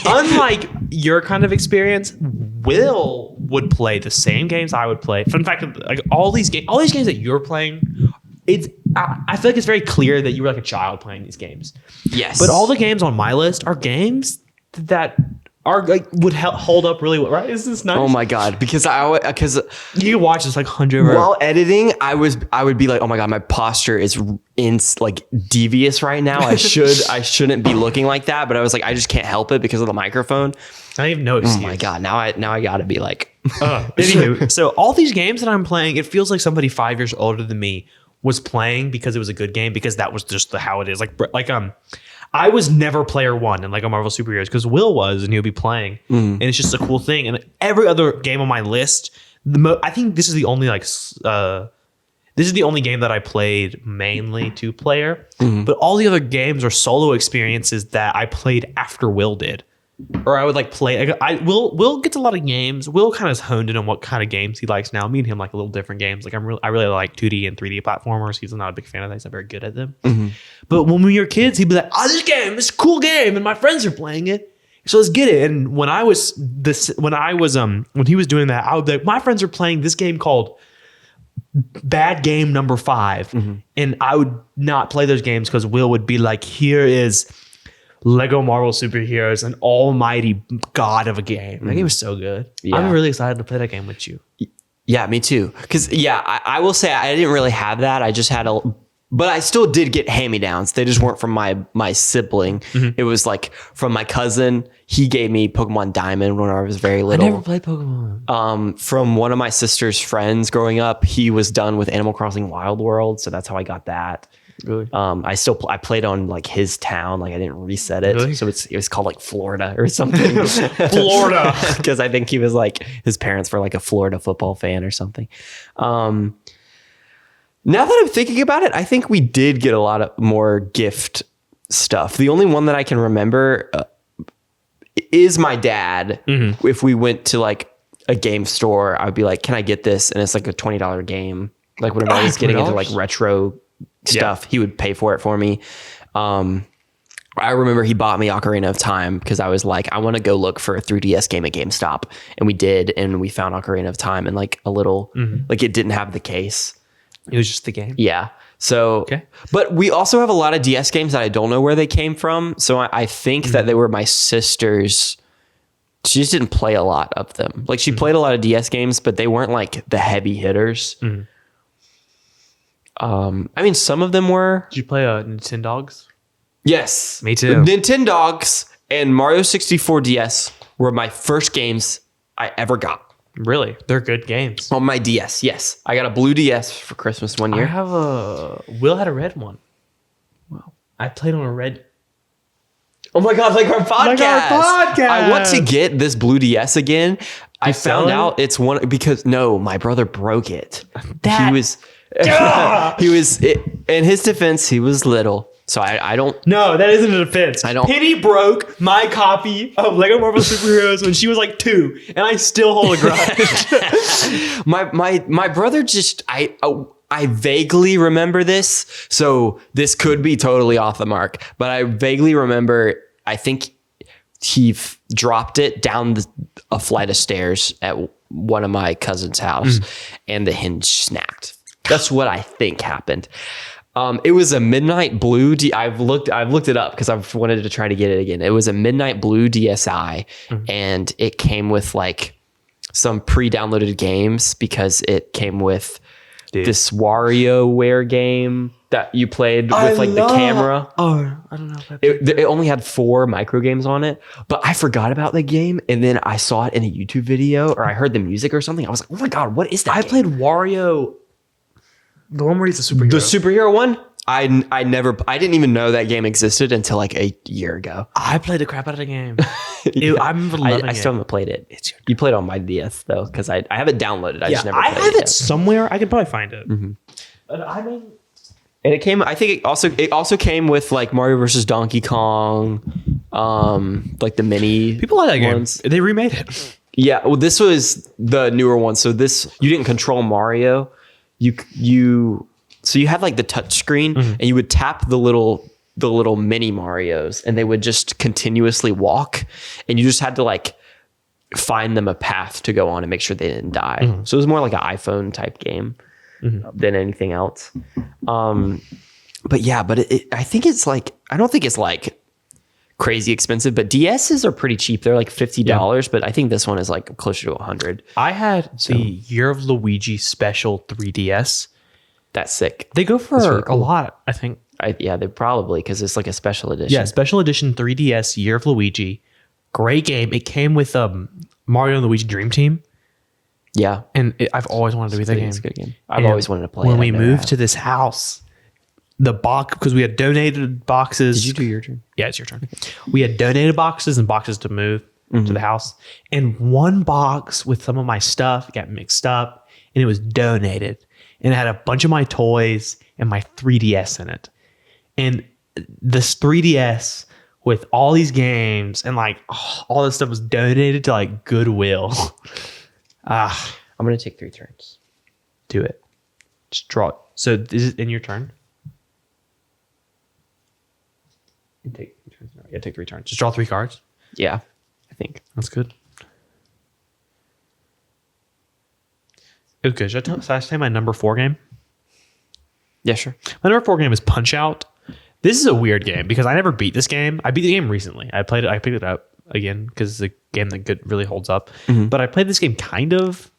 unlike your kind of experience, Will would play the same games I would play. In fact, like all these games that you're playing, I feel like it's very clear that you were like a child playing these games. Yes. But all the games on my list are games that are like would hold up really well, right? Isn't this nice? Oh my God. Because you can watch this like 100 while editing, I would be like, oh my God, my posture is like devious right now. I shouldn't be looking like that. But I was like, I just can't help it because of the microphone. I have no excuse. Oh my God. Now I gotta be like, anywho, so all these games that I'm playing, it feels like somebody 5 years older than me was playing because it was a good game, because that was just how it is. I was never player one in like a Marvel superheroes because Will was, and he'll be playing, and it's just a cool thing. And every other game on my list, I think this is the only game that I played mainly two player, but all the other games are solo experiences that I played after Will did. Or I would like play. Will gets a lot of games. Will kind of honed in on what kind of games he likes now. Me and him like a little different games. Like I really like 2D and 3D platformers. He's not a big fan of that. He's not very good at them. But when we were kids, he'd be like, "Oh, this is a cool game, and my friends are playing it, so let's get it." And when he was doing that, I would be like, "My friends are playing this game called Bad Game Number 5," and I would not play those games because Will would be like, "Here is Lego Marvel Superheroes, an almighty god of a game." That game was so good. Yeah. I'm really excited to play that game with you. Yeah, me too. Because I will say I didn't really have that. I just had but I still did get hand-me-downs. They just weren't from my sibling. It was like from my cousin. He gave me Pokemon Diamond when I was very little. I never played Pokemon. From one of my sister's friends growing up, he was done with Animal Crossing Wild World, so that's how I got that. Really? I played on like his town, like I didn't reset it, Really? so it was called like Florida or something. Florida. Because I think he was like his parents were like a Florida football fan or something. Now that I'm thinking about it, I think we did get a lot of more gift stuff. The only one that I can remember is my dad. If we went to like a game store, I would be like, "Can I get this?" And it's like a $20 game. Like whenever I was getting into like retro stuff, he would pay for it for me. I remember he bought me Ocarina of Time because I was like, I want to go look for a 3DS game at GameStop, and we did, and we found Ocarina of Time and like a little like it didn't have the case. It was just the game. Yeah. So, Okay. But we also have a lot of DS games that I don't know where they came from. So I think that they were my sister's. She just didn't play a lot of them. Like she played a lot of DS games, but they weren't like the heavy hitters. I mean, some of them were. Did you play Nintendogs? Yes. Me too. Nintendogs and Mario 64 DS were my first games I ever got. Really? They're good games. On my DS, yes. I got a blue DS for Christmas one I year. have Will had a red one. Wow. I played on a red. Oh my God, like our podcast. I want to get this blue DS again. I sell found it? out it's one because my brother broke it. That- He was in his defense, he was little. So I don't. No, that isn't a defense. I don't- Penny broke my copy of Lego Marvel Superheroes when she was like 2, and I still hold a grudge. My brother just I vaguely remember this, so this could be totally off the mark, but I vaguely remember I think he dropped it down a flight of stairs at one of my cousin's house, and the hinge snapped. That's what I think happened. It was a midnight blue. I've looked it up because I've wanted to try to get it again. It was a midnight blue DSi, and it came with like some pre-downloaded games because it came with this WarioWare game that you played with the camera. Oh, I don't know if I It only had 4 micro games on it, but I forgot about the game, and then I saw it in a YouTube video or I heard the music or something. I was like, oh my God, what is that? I game? played Wario. The one where he's a superhero. The superhero one. I didn't even know that game existed until like a year ago. I played the crap out of the game. I remember loving I it. still haven't played it. You played it on my DS though, because I have it downloaded. I just never. I played have it it somewhere. I could probably find it. But I mean, And it came. I think it also came with like Mario versus Donkey Kong, like the mini. people like that ones. game. They remade it. Yeah, well, this was the newer one. So you didn't control Mario. So you had like the touch screen, and you would tap the little mini Marios, and they would just continuously walk, and you just had to like find them a path to go on and make sure they didn't die. So it was more like an iPhone type game than anything else. But yeah, I think it's like, I don't think it's like crazy expensive, but DSs are pretty cheap. They're like $50, but I think this one is like closer to 100. I had the Year of Luigi Special 3DS. That's sick. They go for really cool. a lot, I think. Yeah, they probably, because it's like a special edition. Yeah, Special Edition 3DS Year of Luigi. Great game. It came with Mario and Luigi Dream Team. Yeah. And I've always wanted to be that game. It's a good game. I've always wanted to play when it. we moved to this house, the box, because we had donated boxes. Did you do your turn? Yeah, it's your turn. We had donated boxes and boxes to move to the house. And one box with some of my stuff got mixed up, and it was donated. And it had a bunch of my toys and my 3DS in it. And this 3DS with all these games and like all this stuff was donated to like Goodwill. I'm going to take 3 turns. Do it. Just draw it. So is it in your turn? You take 3 turns. Yeah, take 3 turns. Just draw 3 cards. Yeah, I think. That's good. It was good. Should I say my number 4 game? Yeah, sure. My number 4 game is Punch Out. This is a weird game because I never beat this game. I beat the game recently. I played it. I picked it up again because it's a game that really holds up. But I played this game kind of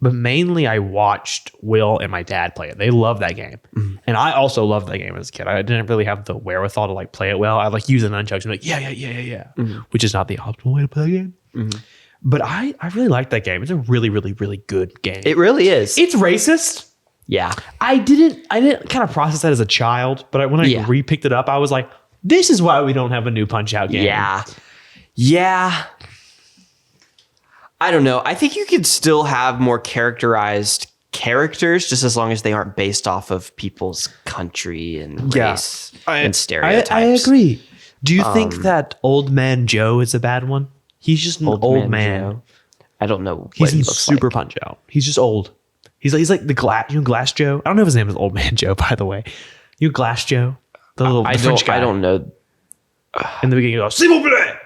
but mainly I watched Will and my dad play it. They love that game. And I also loved that game as a kid. I didn't really have the wherewithal to like play it well. I like use the nunchucks and be like, yeah. Which is not the optimal way to play a game. But I really like that game. It's a really, really, really good game. It really is. It's racist. Yeah. I didn't kind of process that as a child, but when I re-picked it up, I was like, this is why we don't have a new Punch-Out game. Yeah. I don't know. I think you could still have more characterized characters just as long as they aren't based off of people's country and race and stereotypes. I agree. Do you think that Old Man Joe is a bad one? He's just an old man. Joe. I don't know what He's he in looks Super like. Punch-Out. He's just old. He's like the Glass Joe. I don't know if his name is Old Man Joe, by the way. Glass Joe, the French guy. I don't know. In the beginning, he goes, "S'il vous plaît."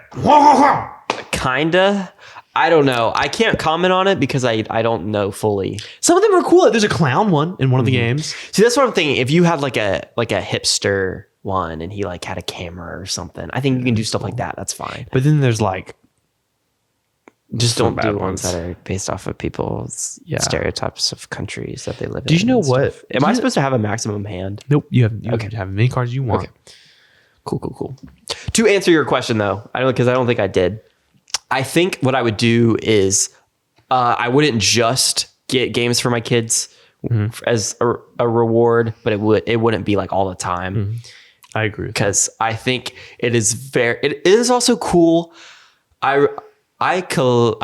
Kinda. I don't know. I can't comment on it because I don't know fully. Some of them are cool. There's a clown one in one of the games. See, that's what I'm thinking. If you had like a hipster one and he like had a camera or something, I think you can do stuff like that. That's fine. But then there's like, Just don't bad do ones ones. that are based off of people's stereotypes of countries that they live in. Did you know and what? stuff. Am I supposed to have a maximum hand? Nope. You can have as many cards as you want. Okay. Cool. To answer your question though, because I don't think I did. I think what I would do is I wouldn't just get games for my kids as a reward, but it wouldn't be like all the time. I agree. Because I think it is also cool. I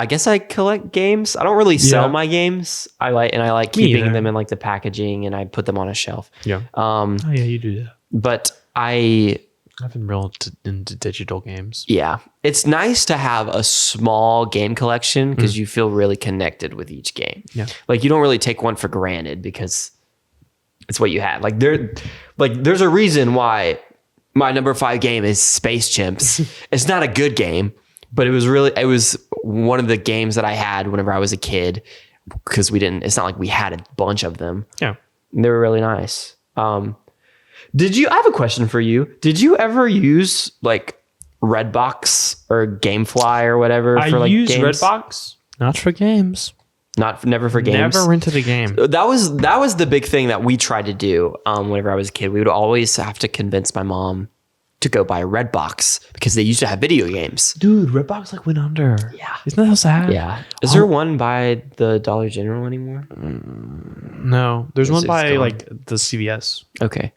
guess I collect games. I don't really sell my games. I like keeping them in like the packaging, and I put them on a shelf. Yeah. You do that. But I've been real into digital games. Yeah. It's nice to have a small game collection because you feel really connected with each game. Yeah. Like you don't really take one for granted because it's what you had. Like there's a reason why my number 5 game is Space Chimps. It's not a good game, but it was one of the games that I had whenever I was a kid because it's not like we had a bunch of them. Yeah. They were really nice. I have a question for you. Did you ever use like Redbox or Gamefly or whatever for like used games? Redbox, not for games. Never for games. Never rented a game. That was the big thing that we tried to do whenever I was a kid. We would always have to convince my mom to go buy Redbox because they used to have video games. Dude, Redbox like went under. Yeah. Isn't that so sad? Yeah. Is there one by the Dollar General anymore? No. There's one by like the CVS. Okay.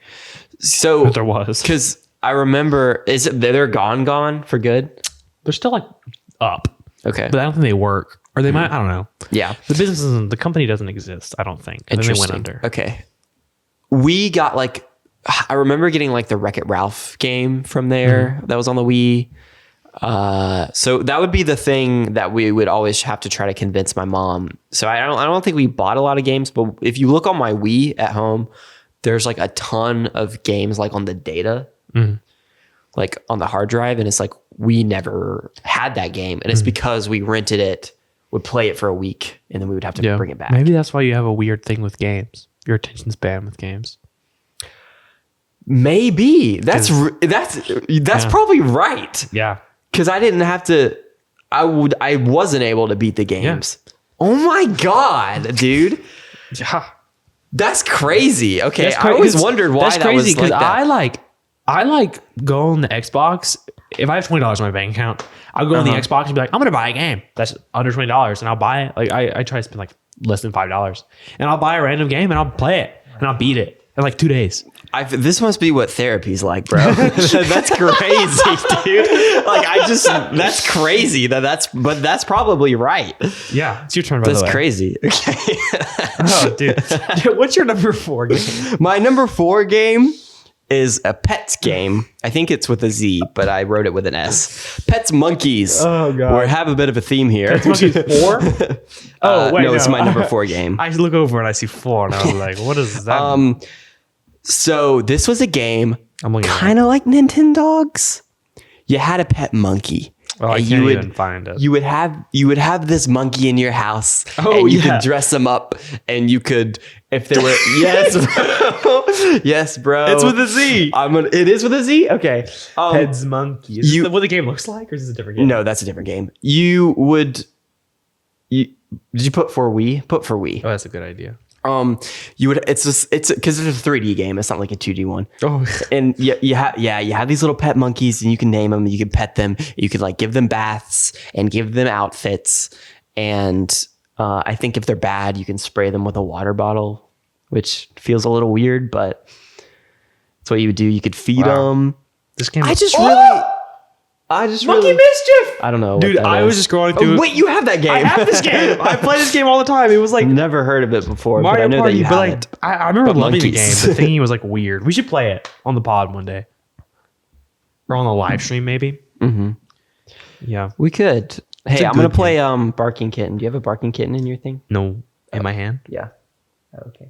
So there was. Because I remember, they're gone for good? They're still like up. Okay. But I don't think they work. Or they might, I don't know. Yeah. The company doesn't exist, I don't think. And then they went under. Okay. We got like, I remember getting like the Wreck-It Ralph game from there that was on the Wii. So that would be the thing that we would always have to try to convince my mom. So I don't think we bought a lot of games, but if you look on my Wii at home, there's like a ton of games like on the data, like on the hard drive. And it's like, we never had that game. And it's because we rented it, would play it for a week, and then we would have to bring it back. Maybe that's why you have a weird thing with games. Your attention span with games. Maybe that's probably right. Yeah. Because I didn't have to, I wasn't able to beat the games. Yeah. Oh my God, dude. Yeah. That's crazy. Okay. I always wondered why that was like that. I like go on the Xbox. If I have $20 in my bank account, I'll go on the Xbox and be like, I'm going to buy a game that's under $20 and I'll buy it. Like I try to spend like less than $5 and I'll buy a random game and I'll play it and I'll beat it in like 2 days. This must be what therapy's like, bro. That's crazy, dude. Like that's crazy. But that's probably right. Yeah, it's your turn. By the way, that's crazy. Okay. Oh, dude, what's your number 4 game? My number 4 game is a Pets game. I think it's with a Z, but I wrote it with an S. Pets Monkeys. Oh God, we have a bit of a theme here. Pets Monkeys 4. Oh wait, no, it's my number 4 game. I look over and I see 4, and I was like, what is that? So this was a game kind of like Nintendogs. You had a pet monkey. Oh, I can't even find it. You would have this monkey in your house, and you could dress them up, and you could, if there were, yes, bro. It's with a Z. It is with a Z. Okay. Pets Monkey. Is this what the game looks like, or is this a different game? No, that's a different game. You would Did you put for Wii? Put for Wii. Oh, that's a good idea. You would. It's because it's a 3D game. It's not like a 2D one. Oh, And you have these little pet monkeys, and you can name them. You can pet them. You could like give them baths and give them outfits. And I think if they're bad, you can spray them with a water bottle, which feels a little weird, but that's what you would do. You could feed them. this game. I just Monkey Mischief. I don't know, Dude. I was just scrolling through. wait, you have that game? I have this game. I play this game all the time. It was like Never heard of it before, but I Mario know that Party, you but have like it. I remember But loving the monkeys. game. The thinking was like weird. We should play it on the pod one day, or on the live stream maybe. Mm-hmm. Yeah. We could. Hey, a I'm gonna good play Barking Kitten. Do you have a Barking Kitten in your thing? No, in my hand. Yeah. Okay.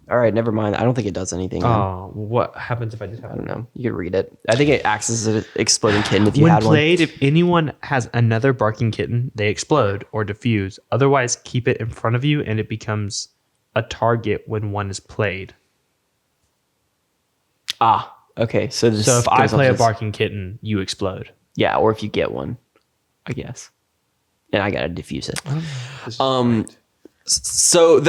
All right, never mind. I don't think it does anything. Oh, what happens if I just have I don't know. You could read it. I think it acts as an exploding kitten if you When had played, if anyone has another barking kitten, they explode or diffuse. Otherwise, keep it in front of you and it becomes a target when one is played. one. Okay. So So if I play a barking kitten, you explode. yeah, or if you get one, I guess. And I gotta diffuse it. So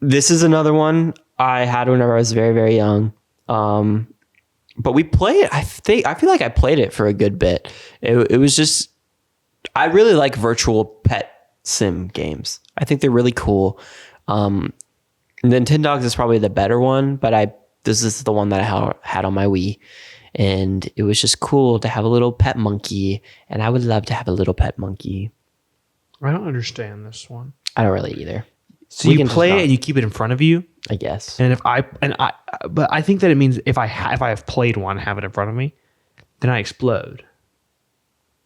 this is another one I had whenever I was very, very young. But we played it. I feel like I played it for a good bit. It was just, I really like virtual pet sim games. I think they're really cool. Nintendogs is probably the better one, but this is the one that I had on my Wii. And it was just cool to have a little pet monkey. And I would love to have a little pet monkey. I don't understand this one. I don't really either. So We you can just play it not- and you keep it in front of you. I guess. And but I think that it means if I have played one, have it in front of me, then I explode.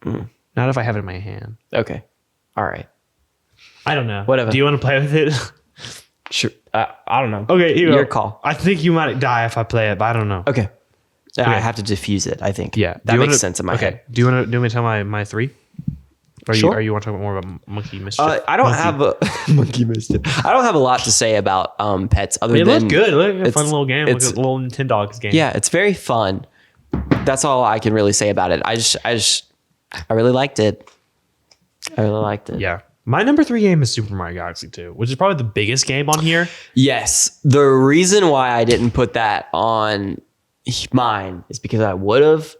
Not if I have it in my hand. Okay. All right. I don't know. Whatever. Do you want to play with it? Sure. I don't know. Okay, you Your go. call. I think you might die if I play it, but I don't know. Okay. I Okay. have to diffuse it, I think. Yeah, That makes sense in my head. Do you want to tell my three? Or Sure. you want to talk more about Monkey Mischief? I don't have a monkey mischief. I don't have a lot to say about pets other It than looks good. It looks like a it's- fun little game. Like it's- a little Nintendogs game. Yeah, it's very fun. That's all I can really say about it. I really liked it. I really liked it. Yeah. My number 3 game is Super Mario Galaxy 2, which is probably the biggest game on here. Yes. The reason why I didn't put that on mine is because I would have,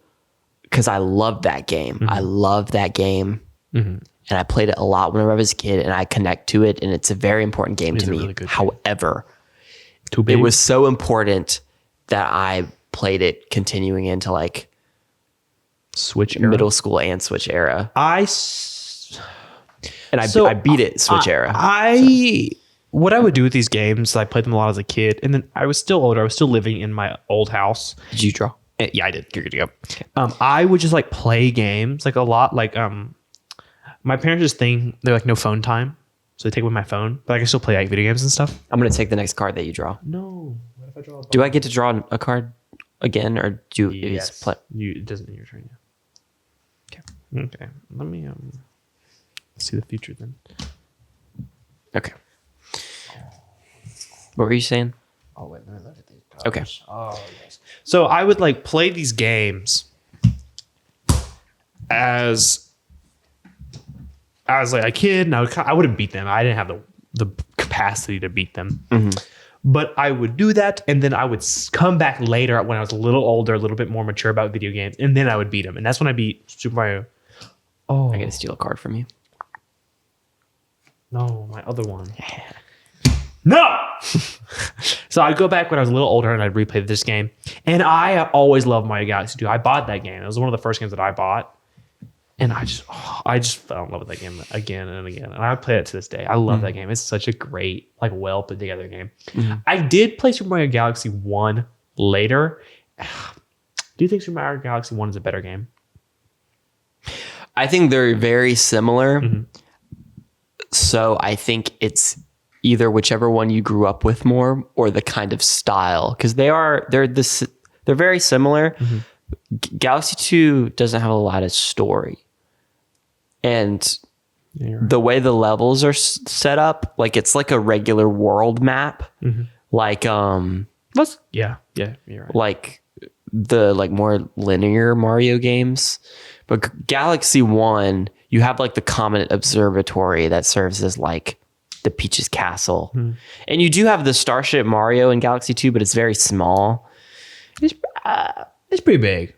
because I loved that game. I love that game. And I played it a lot whenever I was a kid, and I connect to it, and it's a very important game to a me. really good game. However, Too big. it was so important that I played it continuing into like Switch era. middle school and Switch era. And So, I beat it Switch era. What I would do with these games, I played them a lot as a kid, and then I was still older. I was still living in my old house. Did you draw? Yeah, I did. You're good to go. I would just like play games like a lot. Like my parents just think they're like no phone time, so they take away my phone, but I can still play like video games and stuff. I'm gonna take the next card that you draw. No, what if I draw? Do I get to draw a card again, or do you Yes. just play? It doesn't need your turn yet. Okay. Let me see the future then. Okay. What were you saying? Oh wait, let me look at these cards. Okay. Oh yes. So I would like play these games as like a kid, and I wouldn't beat them. I didn't have the capacity to beat them. But I would do that, and then I would come back later when I was a little older, a little bit more mature about video games, and then I would beat them. And that's when I beat Super Mario. Oh I gotta steal a card from you. no, my other one. No. So I'd go back when I was a little older and I'd replay this game. And I always loved Mario Galaxy 2. I bought that game. It was one of the first games that I bought. And I just fell in love with that game again and again. And I play it to this day. I love that game. It's such a great, like, well put together game. I did play Super Mario Galaxy 1 later. Do you think Super Mario Galaxy 1 is a better game? I think they're very similar. So I think it's either whichever one you grew up with more or the kind of style, because they're very similar. Galaxy 2 doesn't have a lot of story, and the way the levels are set up, like it's like a regular world map, like yeah, you're right. like the more linear Mario games. But Galaxy 1, you have like the Comet Observatory that serves as like the Peach's Castle. And you do have the Starship Mario in Galaxy 2, but it's very small. It's pretty big.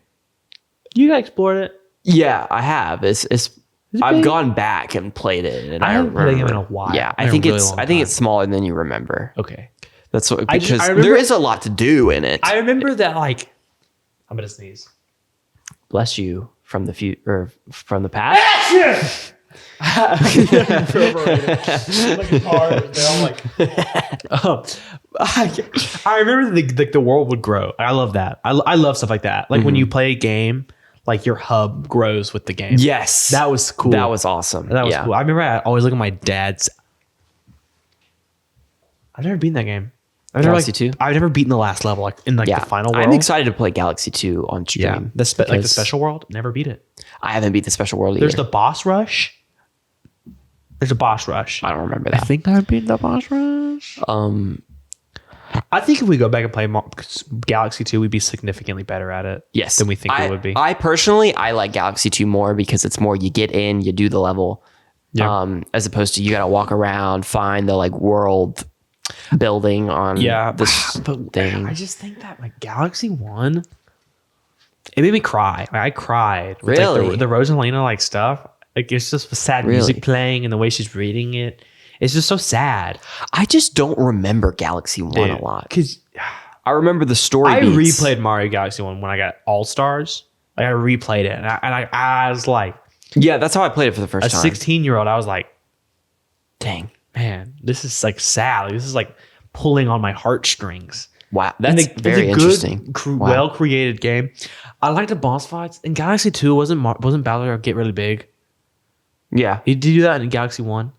You guys explored it? Yeah, I have. I've big? gone back and played it, and I haven't played it in a remember- while. Yeah, In a really long I think time. it's smaller than you remember. Okay. That's what, I just- because I remember- there is a lot to do in it. I remember that like I'm gonna sneeze. Bless you from the or from the past. I remember the world would grow. I love that. I love stuff like that. Like when you play a game, like your hub grows with the game. Yes, That was cool. That was awesome. That was Yeah. cool. I remember I always look at my dad's. I've never beaten that game. Galaxy 2? I've never beaten the last level, like in like Yeah, the final world. I'm excited to play Galaxy 2 on stream. Yeah, like the because special world. Never beat it. I haven't beat the special world either. There's the boss rush. There's a boss rush. I don't remember that. think I beat the boss rush. I think if we go back and play Galaxy 2, we'd be significantly better at it. Yes, than we think we would be. I personally, I like Galaxy 2 more because it's more you get in, you do the level, Yeah. as opposed to you got to walk around, find the like world building on this but thing. I just think that like Galaxy 1, it made me cry. Like, I cried. With, like, Really? the Rosalina like stuff. Like it's just sad Really? music playing and the way she's reading it. It's just so sad. I just don't remember Galaxy 1 a lot. Because I remember the story I beats. replayed Mario Galaxy 1 when I got All Stars. Like I replayed it. And I was like, Yeah, that's how I played it for the a first time. 16-year-old, I was like, Dang. man, this is like sad. Like, this is like pulling on my heartstrings. Wow. That's And very it's a interesting. Wow. well created game. I like the boss fights. In Galaxy 2, wasn't Bowser get really big? Yeah. Did you do that in Galaxy 1?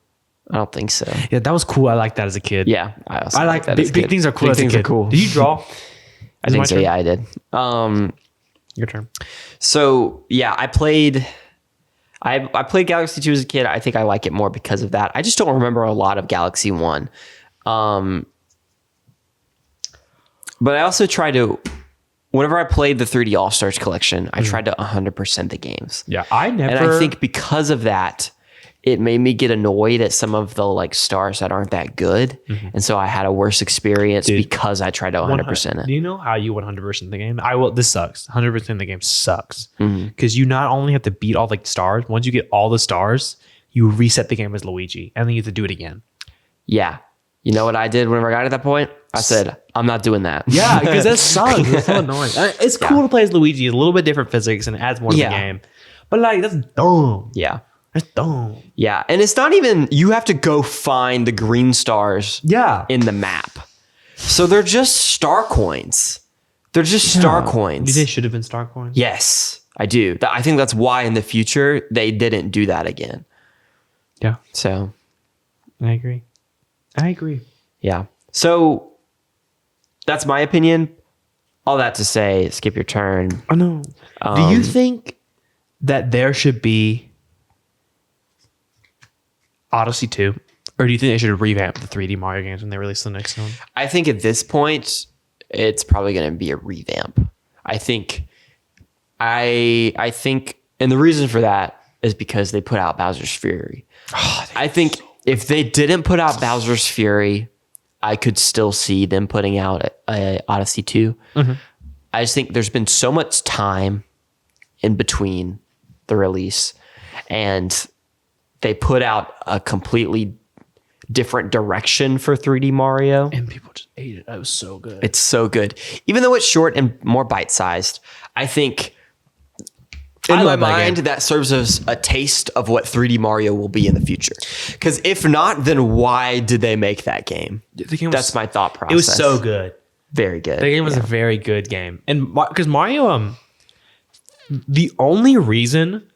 I don't think so. Yeah, that was cool. I like that as a kid. Yeah. I also I like that big, as a big kid. things are cool Big as a things kid. are cool. Did you draw? I think so. Yeah, I did. Your turn. So yeah, I played Galaxy 2 as a kid. I think I like it more because of that. I just don't remember a lot of Galaxy 1. But I also try to, whenever I played the 3D All-Stars collection, I tried to 100% the games. Yeah, I never. And I think because of that, it made me get annoyed at some of the like stars that aren't that good. And so I had a worse experience because I tried to 100% Do it. you know how you 100% the game? I will. This sucks. 100% the game sucks because you not only have to beat all the stars. Once you get all the stars, you reset the game as Luigi, and then you have to do it again. Yeah. You know what I did whenever I got to that point? I said, I'm not doing that. Yeah, because that sucks. It's so annoying. It's cool to play as Luigi. It's a little bit different physics and it adds more to the game. But like, that's dumb. Yeah. That's dumb. Yeah. And it's not even, you have to go find the green stars Yeah. in the map. So they're just star coins. They're just star coins. They should have been star coins. Yes, I do. I think that's why in the future they didn't do that again. Yeah, So, I agree. yeah. So that's my opinion. All that to say, skip your turn. Oh no. Do you think that there should be Odyssey 2? Or do you think they should revamp the 3D Mario games when they release the next one? I think at this point, it's probably going to be a revamp. I think, and the reason for that is because they put out Bowser's Fury. I think if they didn't put out Bowser's Fury, I could still see them putting out Odyssey 2. I just think there's been so much time in between the release, and they put out a completely different direction for 3D Mario. And people just ate it. That was so good. It's so good. Even though it's short and more bite-sized, I think in my love that mind game. that serves as a taste of what 3D Mario will be in the future. Because if not, then why did they make that game? The game That's my thought process. It was so good. Very good. The game was a very good game. And because Mario, the only reason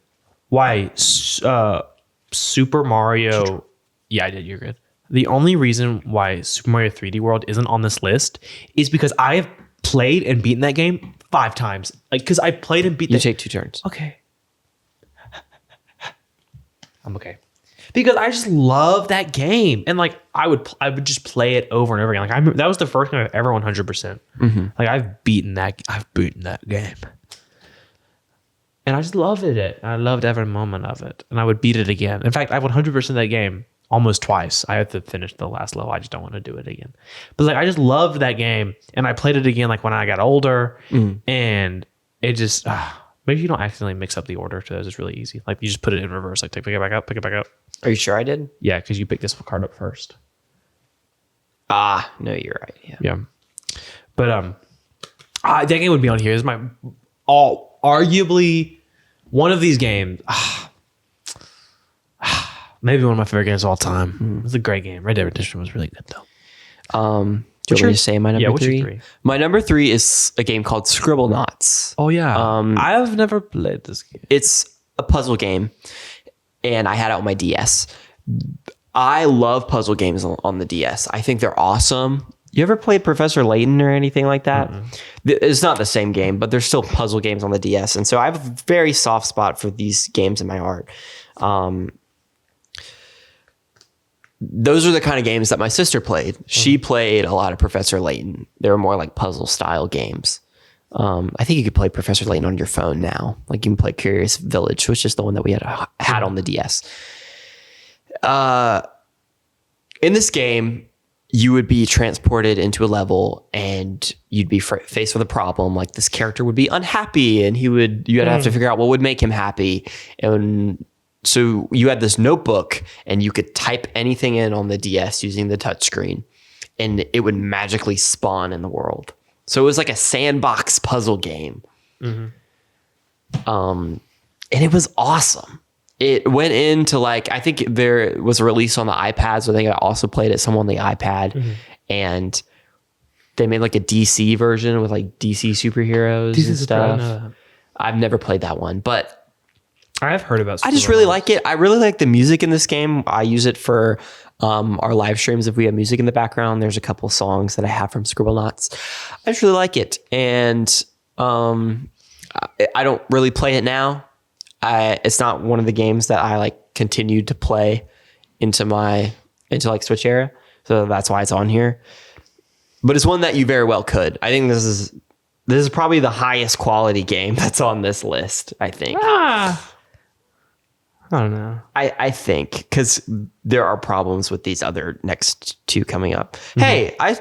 why Super Mario, yeah, I did. You're good. The only reason why Super Mario 3D World isn't on this list is because I have played and beaten that game 5 times. Like, because I played and beat You the take 2 turns. Okay. I'm okay. Because I just love that game. And like I would just play it over and over again. Like that was the first game I've ever 100%. Like I've beaten that game. And I just loved it. I loved every moment of it. And I would beat it again. In fact, I 100% that game almost twice. I have to finish the last level. I just don't want to do it again. But like, I just loved that game. And I played it again like when I got older. And it just, maybe you don't accidentally mix up the order to those. It's really easy. Like you just put it in reverse. Like pick it back up, pick it back up. Are you sure I did? Yeah, because you picked this card up first. No, you're right. Yeah. But that game would be on here. This is my arguably one of these games. Maybe one of my favorite games of all time. It's a great game. Red Dead Redemption was really good though. Do you want me to say my number what's your 3? three? My number 3 is a game called Scribble Knots. Oh yeah. I've never played this game. It's a puzzle game, and I had it on my DS. I love puzzle games on the DS. I think they're awesome. You ever played Professor Layton or anything like that? It's not the same game, but there's still puzzle games on the DS. And so I have a very soft spot for these games in my heart. Those are the kind of games that my sister played. She played a lot of Professor Layton. They were more like puzzle style games. I think you could play Professor Layton on your phone now. Like you can play Curious Village, which is the one that we had on the DS. In this game, you would be transported into a level and you'd be faced with a problem. Like this character would be unhappy and you'd have to figure out what would make him happy. And so you had this notebook and you could type anything in on the DS using the touchscreen and it would magically spawn in the world. So it was like a sandbox puzzle game. And it was awesome. It went into like, I think there was a release on the iPad. So I think I also played it some on the iPad and they made like a DC version with like DC superheroes and stuff. I've never played that one, but I have heard about. I just really like it. I really like the music in this game. I use it for our live streams. If we have music in the background, there's a couple songs that I have from Scribble Knots. I just really like it. And I don't really play it now. It's not one of the games that I like continued to play into like Switch era. So that's why it's on here. But it's one that you very well could. I think this is probably the highest quality game that's on this list, I think. I don't know. I think because there are problems with these other next two coming up. Hey, I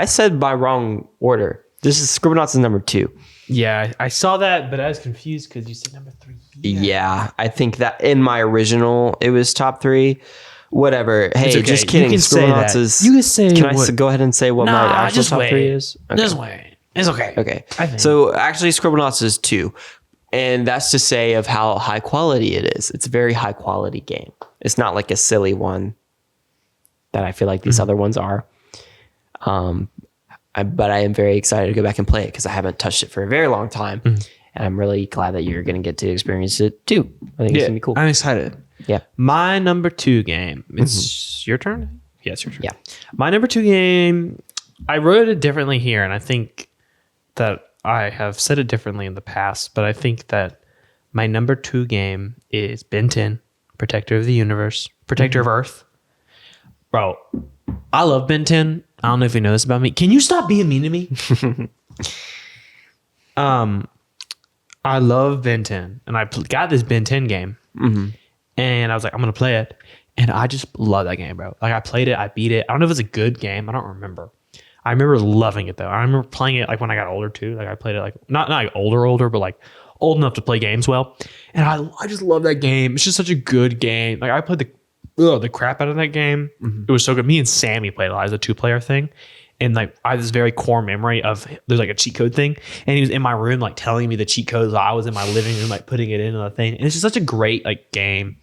said my wrong order. This is Scribble Knots is number 2. Yeah, I saw that, but I was confused because you said number 3. Yeah, I think that in my original it was top 3. Whatever. Hey, okay. just kidding. Scribble Knots is. You can say. Can I go ahead and say what my actual top 3 is? Okay. Just wait. It's okay. Okay. I think. So actually, Scribble Knots is 2. And that's to say of how high quality it is. It's a very high quality game. It's not like a silly one that I feel like these other ones are. But I am very excited to go back and play it because I haven't touched it for a very long time. And I'm really glad that you're going to get to experience it too. I think it's going to be cool. I'm excited. Yeah. My number 2 game. It's your turn? Yeah, it's your turn. Yeah. My number 2 game, I wrote it differently here. And I think that I have said it differently in the past. But I think that my number 2 game is Ben 10, Protector of the Universe, Protector of Earth. Bro, I love Ben 10. I don't know if you know this about me. Can you stop being mean to me? I love Ben 10. And I got this Ben 10 game. And I was like, I'm going to play it. And I just love that game, bro. Like I played it. I beat it. I don't know if it's a good game. I don't remember. I remember loving it though. I remember playing it like when I got older too. Like I played it like not like older, but like old enough to play games well. And I just love that game. It's just such a good game. Like I played the crap out of that game. It was so good. Me and Sammy played a lot as a 2-player thing. And like I have this very core memory of there's like a cheat code thing. And he was in my room like telling me the cheat codes. I was in my living room like putting it in the thing. And it's just such a great like game.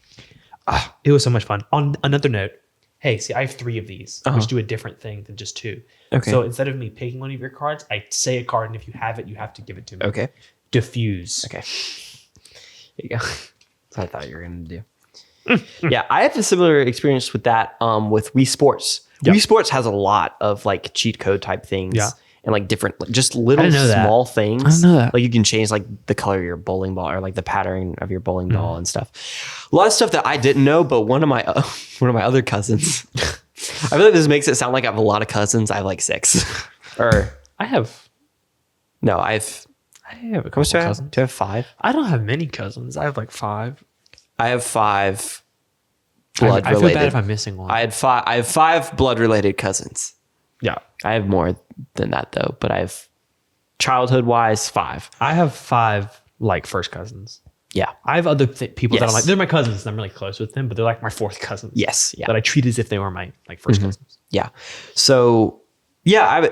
It was so much fun. On another note, hey, see, I have 3 of these, which do a different thing than just 2. Okay. So instead of me picking one of your cards, I say a card, and if you have it, you have to give it to me. Okay. Diffuse. Okay. There you go. That's what I thought you were going to do. Yeah, I have a similar experience with that with Wii Sports. Yep. Wii Sports has a lot of like cheat code type things. Yeah. And like different, just little small things. I didn't know that. Like you can change like the color of your bowling ball or like the pattern of your bowling ball and stuff. A lot of stuff that I didn't know, but one of my other cousins. I feel like this makes it sound like I have a lot of cousins. I have like 6. Or I have. no, I have I have a How much couple do I have? cousins. Do I have 5? I don't have many cousins. I have like 5. I have 5 blood I feel related. bad if I'm missing one. I have 5 blood related cousins. yeah. I have more than that though, but I have childhood wise 5. I have 5 like first cousins. Yeah. I have other people that I'm Yes. like, they're my cousins and I'm really close with them, but they're like my fourth cousins. Yes. Yeah. That I treat as if they were my like first cousins. Yeah. So yeah,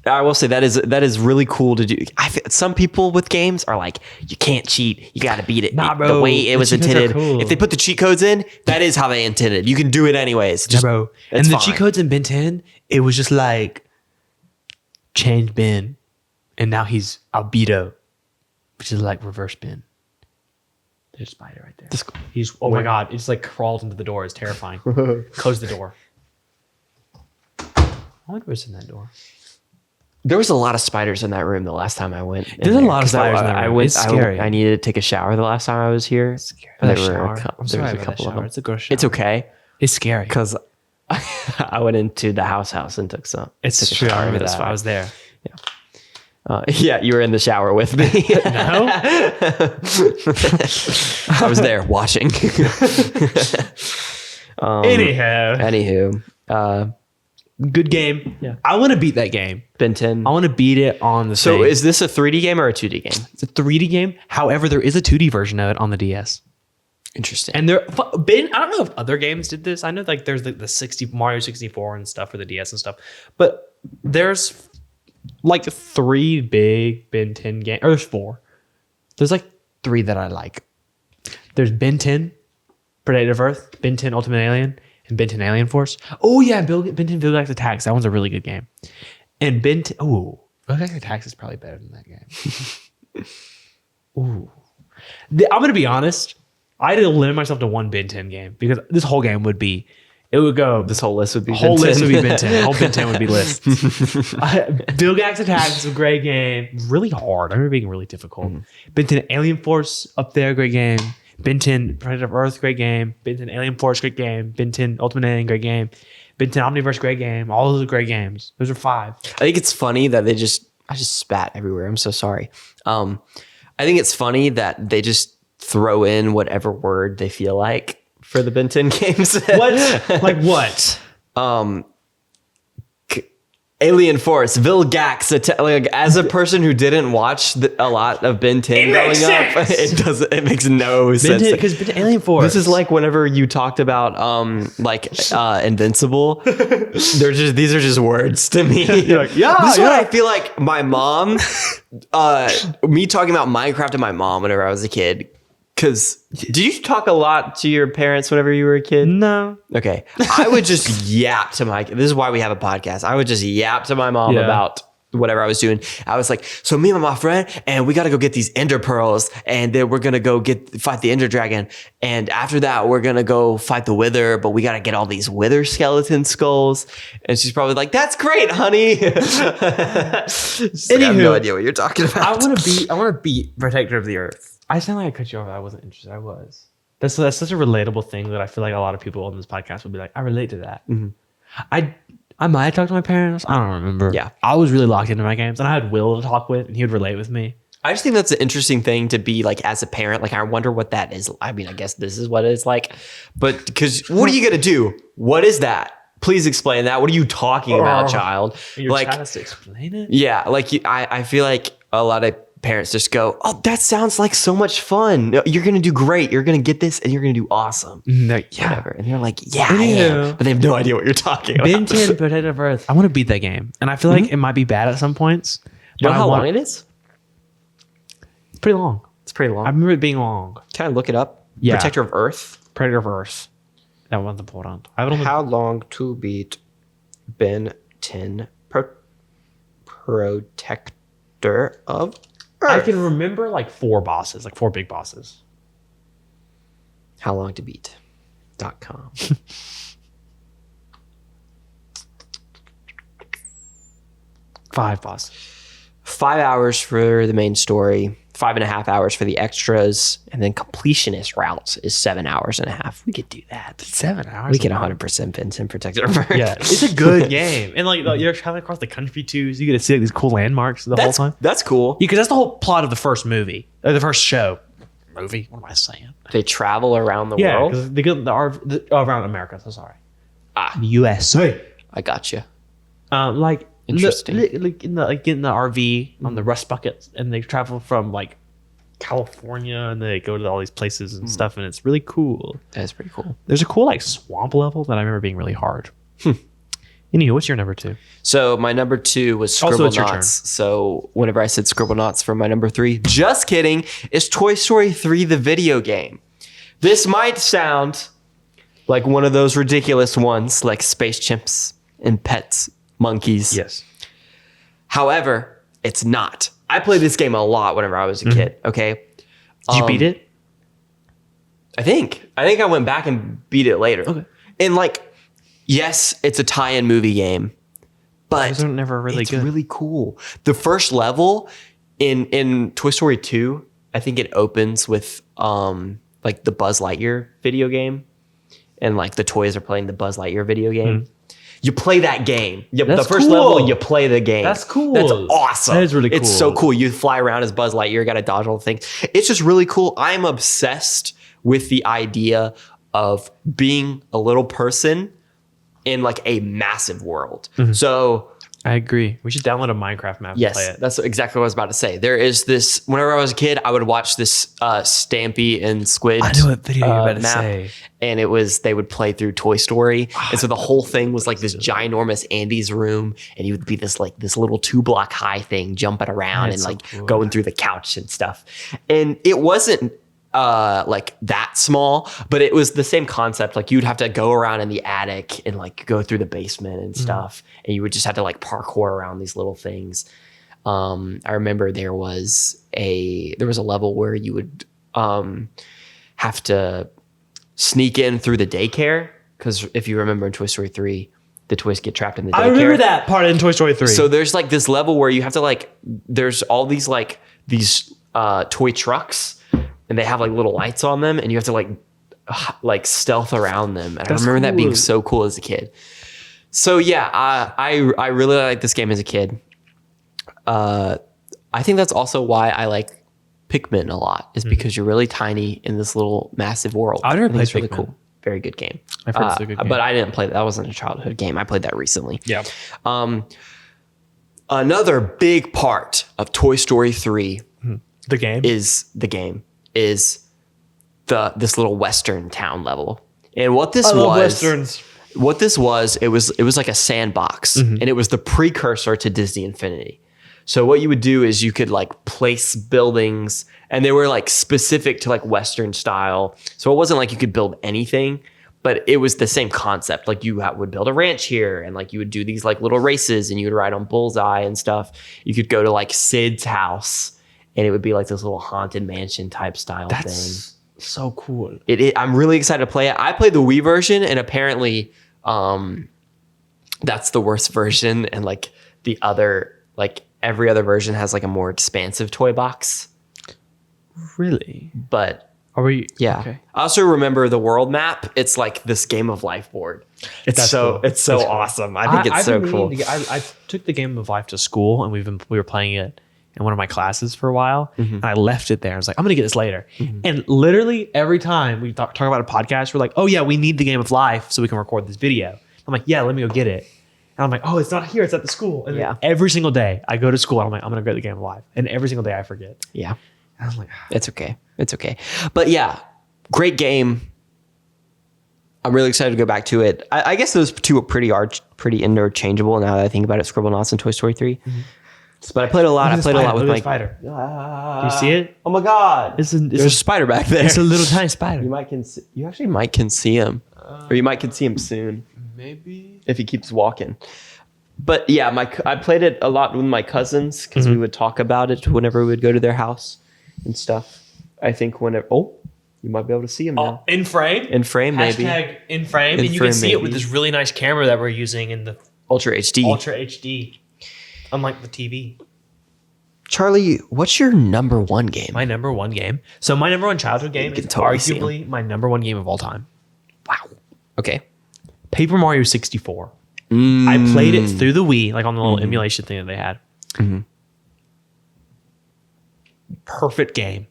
I will say that is really cool to do. Some people with games are like, you can't cheat. You got to beat it Nah, the bro. way it The was cheat codes are intended. cool. If they put the cheat codes in, that is how they intended. You can do it anyways. Yeah, bro. And it's the fine. cheat codes in Ben 10, it was just like change Ben, and now he's albedo, which is like reverse Ben. There's a spider right there. He's my god! It just like crawls into the door. It's terrifying. Close the door. I wonder what's in that door. There was a lot of spiders in that room the last time I went. There's a lot of spiders in that room. Went, It's scary. I needed to take a shower the last time I was here. That There were shower. a couple, I'm there sorry was a about that couple of shower. them. It's a gross shower. It's okay It's scary. because I went into the house and took some. It's took a true. I shower, remember but it's that. fine. I was there. Yeah, you were in the shower with me. No. I was there watching. Anyhow, Anywho, good game. Yeah. I want to beat that game. Ben 10. I want to beat it on the. So thing. is this a 3D game or a 2D game? It's a 3D game. However, there is a 2D version of it on the DS. Interesting. And I don't know if other games did this. I know like there's the 60 Mario 64 and stuff for the DS and stuff, but there's like 3 big Ben 10 games. Or there's 4. There's like 3 that I like. There's Ben 10, Predator of Earth, Ben 10 Ultimate Alien, and Ben 10 Alien Force. Oh yeah, Ben 10 Vilgax Attacks. That one's a really good game. And Ben 10, Vilgax Attacks is probably better than that game. Ooh. I'm gonna be honest. I didn't limit myself to one Ben 10 game because this whole game would go. This whole list would be Whole Ben 10. list would be Ben 10. Whole Ben 10 would be lists. Vilgax Attacks is a great game. Really hard. I remember being really difficult. Ben 10 Alien Force up there, great game. Ben 10 Predator of Earth, great game. Ben 10 Alien Force, great game. Ben 10 Ultimate Alien, great game. Ben 10 Omniverse, great game. All those are great games. Those are 5. I think it's funny that I just spat everywhere. I'm so sorry. I think it's funny that they just throw in whatever word they feel like for the Ben 10 games. What? Like what? Alien Force, Vilgax. Like, as a person who didn't watch a lot of Ben 10 growing makes up, sense. it makes no sense. Because Ben 10 Alien Force. This is like whenever you talked about Invincible. These are just words to me. You're like, yeah, This is yeah. what I feel like my mom, me talking about Minecraft to my mom whenever I was a kid. Because did you talk a lot to your parents whenever you were a kid? No. Okay. I would just yap to this is why we have a podcast. I would just yap to my mom Yeah. about whatever I was doing. I was like, so me and my friend, and we got to go get these ender pearls, and then we're going to go fight the ender dragon. And after that, we're going to go fight the wither, but we got to get all these wither skeleton skulls. And she's probably like, that's great, honey. I have no idea what you're talking about. I want to be Protector of the Earth. I sound like I cut you off. I wasn't interested. I was. That's such a relatable thing that I feel like a lot of people on this podcast would be like, I relate to that. I might have talked to my parents. I don't remember. Yeah. I was really locked into my games, and I had Will to talk with, and he would relate with me. I just think that's an interesting thing to be like as a parent. Like, I wonder what that is. I mean, I guess this is what it's like, but because what are you going to do? What is that? Please explain that. What are you talking about, child? You're like, trying to explain it? yeah, like I feel like a lot of parents just go, oh, that sounds like so much fun. You're going to do great. You're going to get this and you're going to do awesome. Like, yeah. Whatever. And you're like, yeah, I am. But they have no idea what you're talking about. Ben 10 Protector of Earth. I want to beat that game, and I feel like it might be bad at some points. You know how long it is? It's pretty long. It's pretty long. I remember it being long. Can I look it up? Yeah. Protector of Earth. Predator of Earth. That one's important. I have it on the How long to beat Ben 10 Protector of I can remember like 4 bosses, like 4 big bosses. How long to beat.com. 5 bosses. 5 hours for the main story, 5.5 hours for the extras, and then completionist routes is 7 hours and a half. We could do that. 7 hours. We can 100% Vincent Protector Bird. Yeah, it's a good game, and like you're traveling across the country too, so you get to see like these cool landmarks the whole time. That's cool. Because that's the whole plot of the first movie, or the first show. Movie? What am I saying? They travel around the Yeah, world. because they get around America. So sorry. The USA. I got you. Like Interesting. Like in the RV on the rust buckets, and they travel from like California, and they go to all these places and stuff, and it's really cool. That's pretty cool. There's a cool like swamp level that I remember being really hard. Anywho, what's your number 2? So my number 2 was Scribble it's your turn. Knots. So whenever I said Scribble Knots for my number 3, just kidding, is Toy Story 3 the video game. This might sound like one of those ridiculous ones, like Space Chimps and Pets, Monkeys. Yes. However, it's not. I played this game a lot whenever I was a kid. Okay. Did you beat it? I think I went back and beat it later. Okay. And like, yes, it's a tie-in movie game, but Those are never really it's good. really cool. The first level in Toy Story 2, I think it opens with like the Buzz Lightyear video game, and like the toys are playing the Buzz Lightyear video game. You play that game. The That's first cool. level, you play the game. That's cool. That's awesome. That is really It's cool. so cool. You fly around as Buzz Lightyear, got to dodge all the things. It's just really cool. I'm obsessed with the idea of being a little person in like a massive world. So I agree. We should download a Minecraft map and play yes, it. that's exactly what I was about to say. There is this, whenever I was a kid, I would watch this Stampy and Squid I know what video you're about to map, say. and they would play through Toy Story. And so the whole thing was like this ginormous Andy's room, and he would be this little 2-block high thing jumping around That's and so like cool. going through the couch and stuff. And it wasn't like that small, but it was the same concept. Like you'd have to go around in the attic and like go through the basement and stuff, and you would just have to like parkour around these little things. I remember there was a level where you would have to sneak in through the daycare, because if you remember in Toy Story 3, the toys get trapped in the daycare. I remember that part in Toy Story 3. So there's like this level where you have to like, there's all these like these toy trucks, and they have like little lights on them, and you have to like stealth around them. And That's I remember that being cool. so cool as a kid. So yeah, I really like this game as a kid. I think that's also why I like Pikmin a lot, is because you're really tiny in this little massive world. I've never I think played it's really Pikmin. cool. Very good game. I've heard it's a good game. But I didn't play that. That wasn't a childhood game. I played that recently. yeah. Another big part of Toy Story 3 The game. is this little Western town level. And what this I love was, Westerns. what this was, it was like a sandbox, and it was the precursor to Disney Infinity. So what you would do is you could like place buildings, and they were like specific to like Western style. So it wasn't like you could build anything, but it was the same concept. Like you would build a ranch here, and like you would do these like little races, and you would ride on Bullseye and stuff. You could go to like Sid's house, and it would be like this little haunted mansion type style thing. That's so cool. I'm really excited to play it. I played the Wii version, and apparently that's the worst version, and like the other, like every other version has like a more expansive toy box. Really? But Are we? yeah. Okay. I also remember the world map. It's like this Game of Life board. It's That's so cool. it's so That's cool. awesome. I think it's I've so been cool. meaning to get- I took the Game of Life to school, and we were playing it in one of my classes for a while, and I left it there. I was like, I'm gonna get this later. And literally every time we talk about a podcast, we're like, oh yeah, we need the Game of Life so we can record this video. I'm like, yeah, let me go get it. And I'm like, oh, it's not here, it's at the school. And then Yeah. every single day I go to school, and I'm like, I'm gonna get the Game of Life, and every single day I forget. Yeah. And I'm like, It's okay. It's okay. But yeah, great game. I'm really excited to go back to it. I guess those two are pretty interchangeable now that I think about it. Scribble Knots and Toy Story 3. But I played a lot. I played a lot with my my spider. Do you see it? Oh my god! It's a There's a spider back there. it's a little tiny spider. You actually might can see him, or you might can see him soon Maybe. if he keeps walking. But yeah, I played it a lot with my cousins, because we would talk about it whenever we would go to their house and stuff. I think whenever you might be able to see him now In frame. in frame, maybe Hashtag in frame. In And you frame, can see it with maybe. this really nice camera that we're using in the Ultra HD. Ultra HD. Unlike the TV. Charlie, what's your number one game? My number one game. So my number one childhood game is totally see arguably my number one game of all time. Wow. Okay. Paper Mario 64. I played it through the Wii, like on the little emulation thing that they had. Perfect game.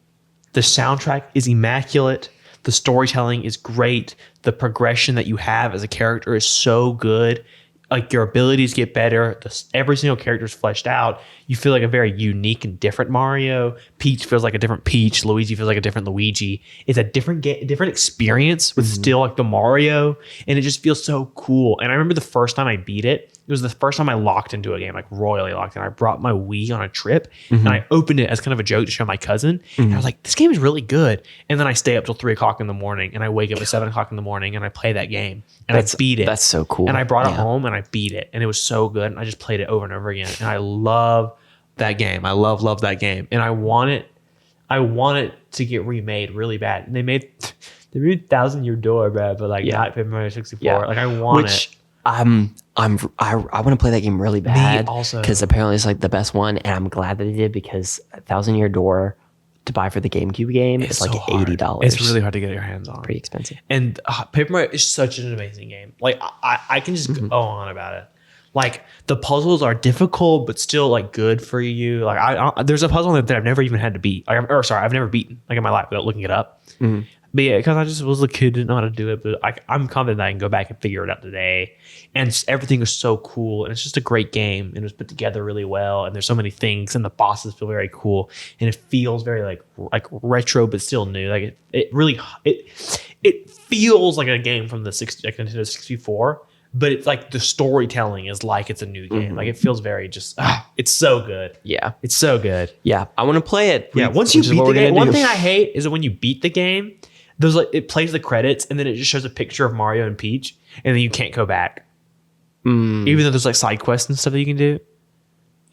The soundtrack is immaculate. The storytelling is great. The progression that you have as a character is so good. Like your abilities get better. Every single character is fleshed out. You feel like a very unique and different Mario. Peach feels like a different Peach. Luigi feels like a different Luigi. It's a different different experience with still like the Mario, and it just feels so cool. And I remember the first time I beat it. It was the first time I locked into a game, like royally locked in. I brought my Wii on a trip and I opened it as kind of a joke to show my cousin. And I was like, this game is really good. And then I stay up till 3 o'clock in the morning and I wake up at 7 o'clock in the morning and I play that game and I beat it. That's so cool. And I brought it home and I beat it. And it was so good. And I just played it over and over again. And I love that game. I love that game. And I want it to get remade really bad. And they made 1,000 Year Door, bro, but like not Paper Mario 64. Yeah. Like I want it. I want to play that game really bad also. because apparently it's like the best one, and I'm glad that they did because 1,000 Year Door to buy for the GameCube game is like $80. It's really hard to get your hands on. Pretty expensive. And Paper Mario is such an amazing game. Like I can just go on about it. Like the puzzles are difficult, but still like good for you. Like I there's a puzzle that I've never even had to beat. I've never beaten like in my life without looking it up. But yeah, because I just was a kid, didn't know how to do it. But I'm confident that I can go back and figure it out today. And everything was so cool. And it's just a great game. And it was put together really well. And there's so many things. And the bosses feel very cool. And it feels very like retro, but still new. Like it feels like a game from the Nintendo 64. But it's like the storytelling is like it's a new game. Like it feels very just, it's so good. Yeah. It's so good. Yeah. I want to play it. Yeah. Once you beat the game, one thing I hate is that when you beat the game, there's like it plays the credits and then it just shows a picture of Mario and Peach and then you can't go back. Even though there's like side quests and stuff that you can do.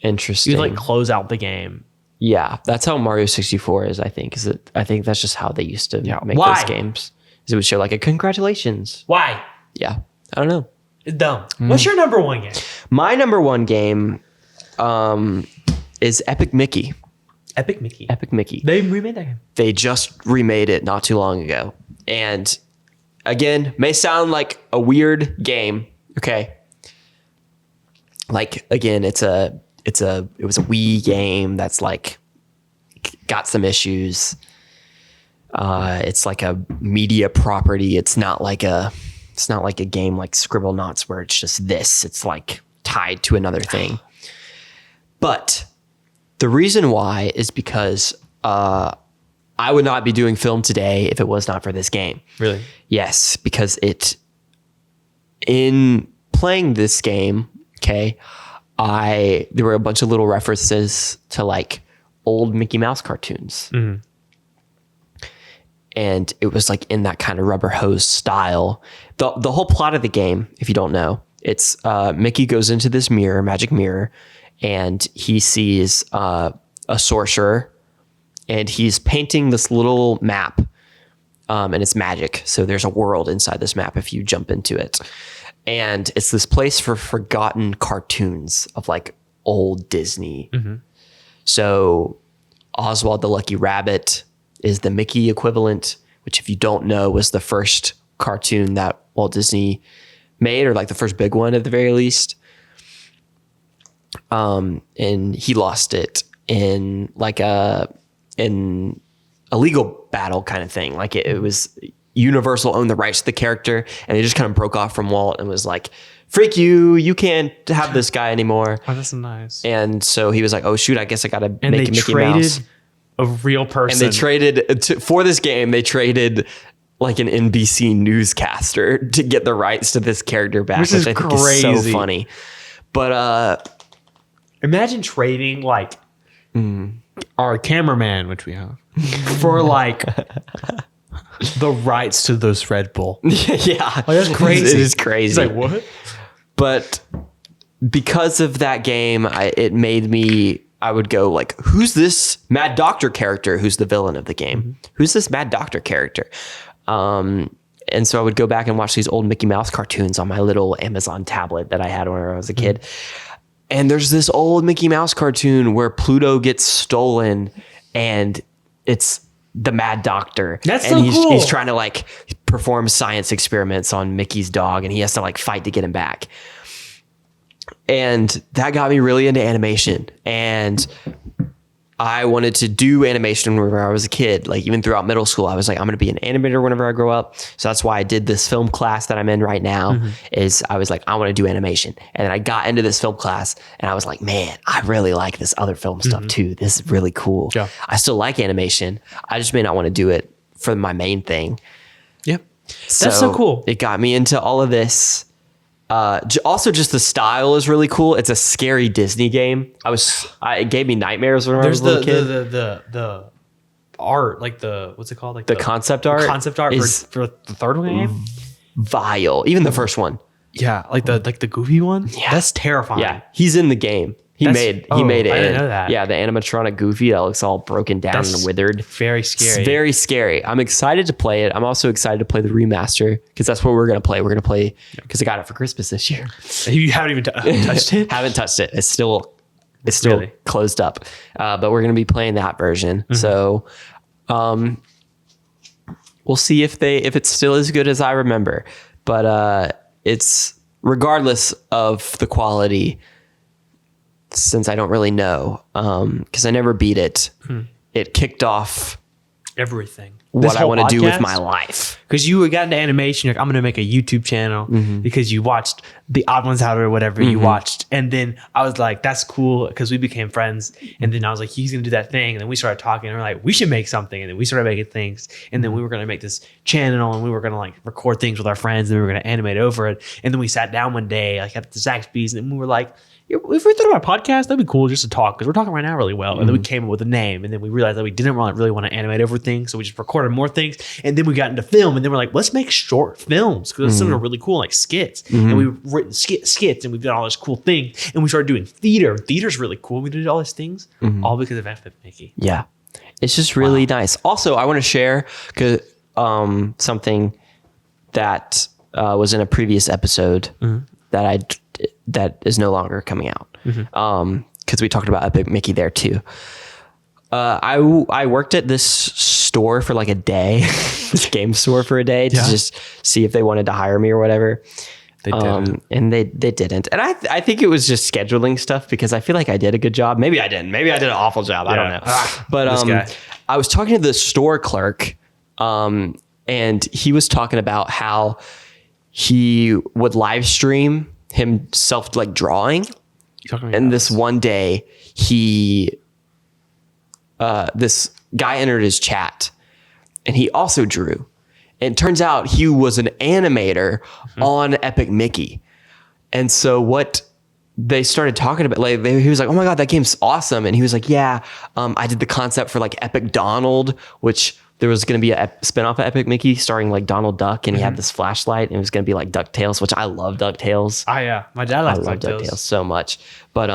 Interesting. You like close out the game. Yeah. That's how Mario 64 is, I think. I think that's just how they used to make those games. Is it would show like a congratulations. Why? Yeah. I don't know. It's dumb. What's your number one game? My number one game is Epic Mickey. Epic Mickey. Epic Mickey. They remade that game. They just remade it not too long ago. And again, may sound like a weird game. Okay. Like again, it was a Wii game that's like got some issues. It's like a media property. It's not like a game like Scribblenauts where it's just this. It's like tied to another thing. But the reason why is because I would not be doing film today if it was not for this game. Really? Yes, because in playing this game, okay, there were a bunch of little references to like old Mickey Mouse cartoons. And it was like in that kind of rubber hose style. The whole plot of the game, if you don't know, it's Mickey goes into this magic mirror, and he sees a sorcerer, and he's painting this little map, and it's magic. So there's a world inside this map if you jump into it. And it's this place for forgotten cartoons of like old Disney. So Oswald the Lucky Rabbit is the Mickey equivalent, which if you don't know was the first cartoon that Walt Disney made, or like the first big one at the very least. And he lost it in like a legal battle kind of thing. Like it was Universal owned the rights to the character, and they just kind of broke off from Walt and was like, freak you can't have this guy anymore. Oh, that's nice. And so he was like, oh shoot, I guess I gotta make a Mickey Mouse. A real person. And they traded for this game. They traded like an NBC newscaster to get the rights to this character back, which I think is so funny. But imagine trading like our cameraman, which we have, for like the rights to those Red Bull. Yeah, like, that's crazy. It is crazy. It's like what? But because of that game, it made me. I would go like, who's this Mad Doctor character? Who's the villain of the game? Who's this Mad Doctor character? And so I would go back and watch these old Mickey Mouse cartoons on my little Amazon tablet that I had when I was a kid. And there's this old Mickey Mouse cartoon where Pluto gets stolen and it's the Mad Doctor. That's and so cool. He's trying to like perform science experiments on Mickey's dog and he has to like fight to get him back. And that got me really into animation. And I wanted to do animation whenever I was a kid. Like even throughout middle school, I was like, I'm going to be an animator whenever I grow up. So that's why I did this film class that I'm in right now is I was like, I want to do animation. And then I got into this film class and I was like, man, I really like this other film stuff too. This is really cool. Yeah. I still like animation. I just may not want to do it for my main thing. Yep. That's so cool. It got me into all of this. Also, just the style is really cool. It's a scary Disney game. It gave me nightmares when I was a little kid. The art, like what's it called? Like the concept art. Concept art is for the third game. vile. Even the first one. Yeah, like the goofy one. Yeah. That's terrifying. Yeah, he's in the game. He made it. I in. didn't know that. Yeah, the animatronic Goofy that looks all broken down and withered. Very scary. It's very scary. I'm excited to play it. I'm also excited to play the remaster because that's what we're gonna play. We're gonna play because I got it for Christmas this year. You haven't even touched it. Haven't touched it. It's still Really? closed up. But we're gonna be playing that version. So, we'll see if it's still as good as I remember. But it's regardless of the quality. Since I don't really know, because I never beat it, it kicked off Everything. what I want to do with my life. Because you got into animation, you're like, I'm going to make a YouTube channel because you watched the Odd Ones Out or whatever you watched. And then I was like, that's cool because we became friends. And then I was like, he's going to do that thing. And then we started talking and we're like, we should make something. And then we started making things. And then we were going to make this channel and we were going to like record things with our friends and we were going to animate over it. And then we sat down one day like at the Zaxby's and we were like, if we thought about a podcast, that'd be cool just to talk because we're talking right now really well. And then we came up with a name and then we realized that we didn't really want to animate over things. So we just recorded more things. And then we got into film and then we're like, let's make short films because some are really cool, like skits. And we've written skits and we've done all this cool thing. And we started doing theater. Theater's really cool. We did all these things all because of Epic Mickey. Yeah. It's just really nice. Also, I want to share something that was in a previous episode that is no longer coming out. Because we talked about Epic Mickey there too. I worked at this store for like a day, this game store for a day to just see if they wanted to hire me or whatever. They didn't. And they didn't. And I think it was just scheduling stuff because I feel like I did a good job. Maybe I didn't. Maybe I did an awful job. I don't know. But I was talking to the store clerk and he was talking about how he would live stream himself like drawing. And this one day this guy entered his chat and he also drew. And it turns out he was an animator on Epic Mickey. And so what they started talking about, like he was like, oh my God, that game's awesome. And he was like, yeah, I did the concept for like Epic Donald, which there was going to be a spinoff of Epic Mickey starring like Donald Duck. And he had this flashlight and it was going to be like DuckTales, which I love DuckTales. Oh yeah. My dad likes DuckTales so much. But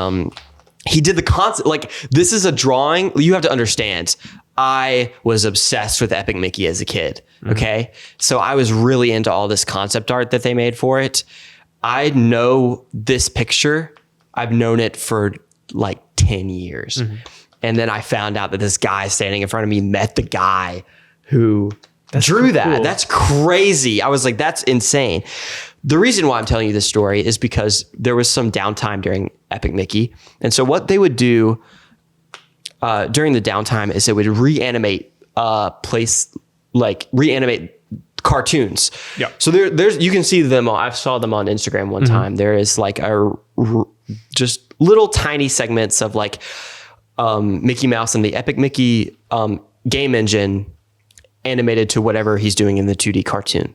he did the concept, like this is a drawing. You have to understand, I was obsessed with Epic Mickey as a kid. Okay. So I was really into all this concept art that they made for it. I know this picture. I've known it for like 10 years. And then I found out that this guy standing in front of me met the guy who drew that. Cool. That's crazy. I was like, that's insane. The reason why I'm telling you this story is because there was some downtime during Epic Mickey. And so what they would do during the downtime is they would reanimate reanimate cartoons. Yeah. So there's you can see them. I saw them on Instagram one time. There is like just little tiny segments of like Mickey Mouse and the Epic Mickey game engine animated to whatever he's doing in the 2D cartoon.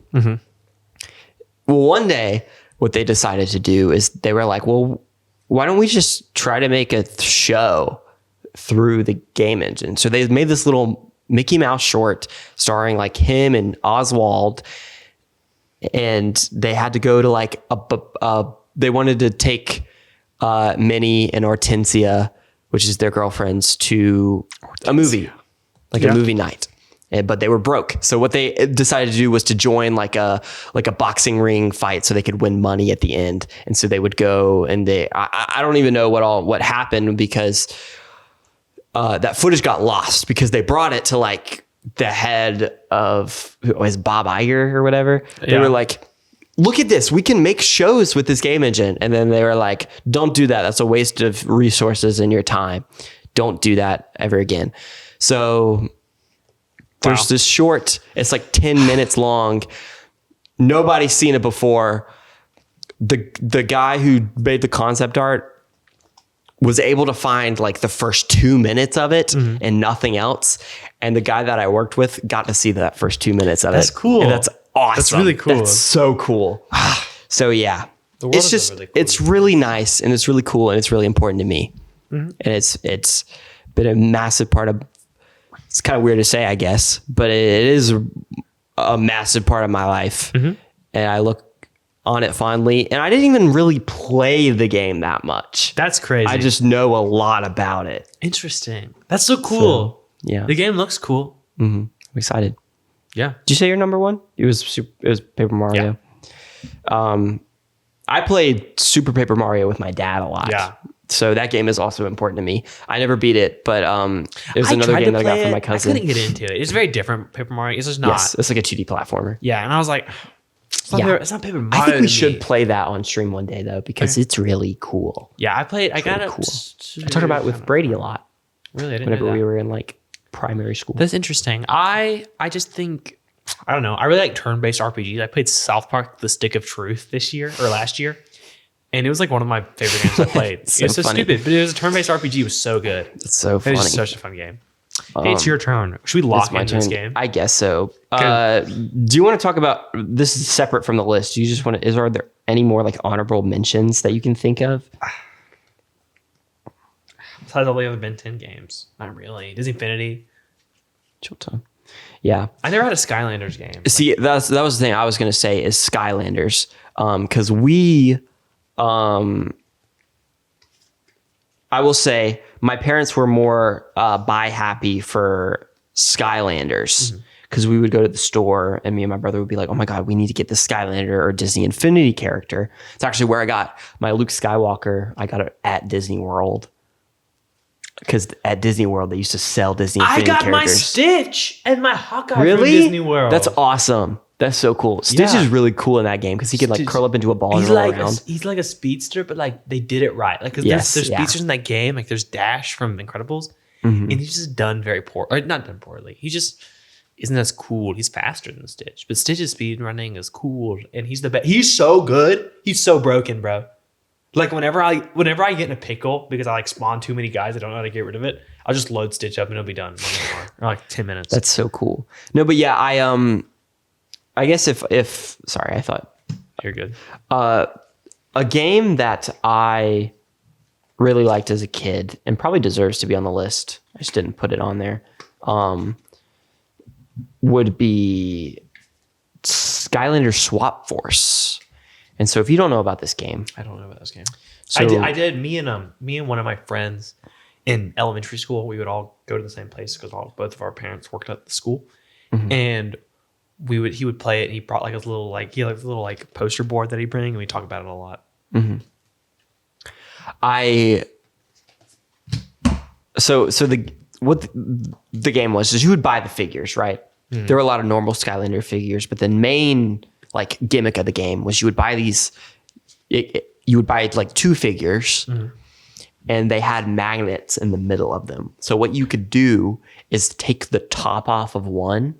Well, one day what they decided to do is they were like, well, why don't we just try to make a show through the game engine? So they made this little Mickey Mouse short starring like him and Oswald. And they had to go to like they wanted to take Minnie and Hortensia, which is their girlfriends, to a movie, like a movie night. but they were broke. So what they decided to do was to join like a boxing ring fight so they could win money at the end. And so they would go and I don't even know what happened because that footage got lost because they brought it to like the head of who was Bob Iger or whatever. They were like, look at this, we can make shows with this game engine. And then they were like, don't do that. That's a waste of resources and your time. Don't do that ever again. So there's this short, it's like 10 minutes long. Nobody's seen it before. The guy who made the concept art was able to find like the first 2 minutes of it and nothing else. And the guy that I worked with got to see that first 2 minutes of it. That's cool. And that's awesome. That's really cool. That's so cool. So yeah, world it's is just, really cool. it's really nice and it's really cool and it's really important to me. And it's been a massive part of, it's kind of weird to say, I guess, but it is a massive part of my life. And I look on it fondly. And I didn't even really play the game that much. That's crazy. I just know a lot about it. Interesting. That's so cool. So, yeah. The game looks cool. I'm excited. Yeah. Did you say your number one? It was Paper Mario. Yeah. I played Super Paper Mario with my dad a lot. Yeah. So that game is also important to me. I never beat it, but it was another game that I got from my cousin. I couldn't get into it. It's very different, Paper Mario. It's just not. Yes, it's like a 2D platformer. Yeah, and I was like, it's not Paper Mario. I think we to should me. play that on stream one day though, because it's really cool. Yeah, I played. I got it. Cool. I talked about it with Brady a lot. Really, I didn't whenever know that. we were in like primary school. That's interesting. I just think, I don't know. I really like turn-based RPGs. I played South Park: The Stick of Truth this year or last year, and it was like one of my favorite games I played. It's so funny. stupid, but it was a turn-based RPG. It was so good. It's so It funny. was such a fun game. Hey, it's your turn. Should we lock It's my into this turn. game? I guess so. Do you want to talk about, this is separate from the list. Do you just want to, are there any more like honorable mentions that you can think of? Besides all the other Ben 10 games, not really. Disney Infinity. Chill time. Yeah. I never had a Skylanders game. See, that was the thing I was going to say is Skylanders. Because we, I will say my parents were more buy happy for Skylanders because we would go to the store and me and my brother would be like, oh my God, we need to get the Skylander or Disney Infinity character. It's actually where I got my Luke Skywalker. I got it at Disney World. Because at Disney World, they used to sell Disney Infinity I got my characters. Stitch and my Hawkeye Really? from Disney World. That's awesome. That's so cool. Stitch Yeah. is really cool in that game because he could like Stitch- curl up into a ball and He's roll like around. he's like a speedster, but like they did it right. Like, cause Yes, there's yeah. speedsters in that game. Like there's Dash from Incredibles, and he's just done very poor, or not done poorly. He just isn't as cool. He's faster than Stitch, but Stitch's speed running is cool, and he's the best. He's so good. He's so broken, bro. Like whenever I get in a pickle because I like spawn too many guys, I don't know how to get rid of it. I'll just load Stitch up and it'll be done in like 10 minutes. That's so cool. No, but yeah, I guess if sorry, I thought You're good. a game that I really liked as a kid and probably deserves to be on the list. I just didn't put it on there. Would be Skylander Swap Force. And so if you don't know about this game, I don't know about this game. So- I did. Me and one of my friends in elementary school, we would all go to the same place because both of our parents worked at the school, and he would play it. And he brought like his little like poster board that he bring, and we talk about it a lot. What the game was is you would buy the figures, right? There were a lot of normal Skylander figures, but the main like gimmick of the game was you would buy these. You would buy like two figures, and they had magnets in the middle of them. So what you could do is take the top off of one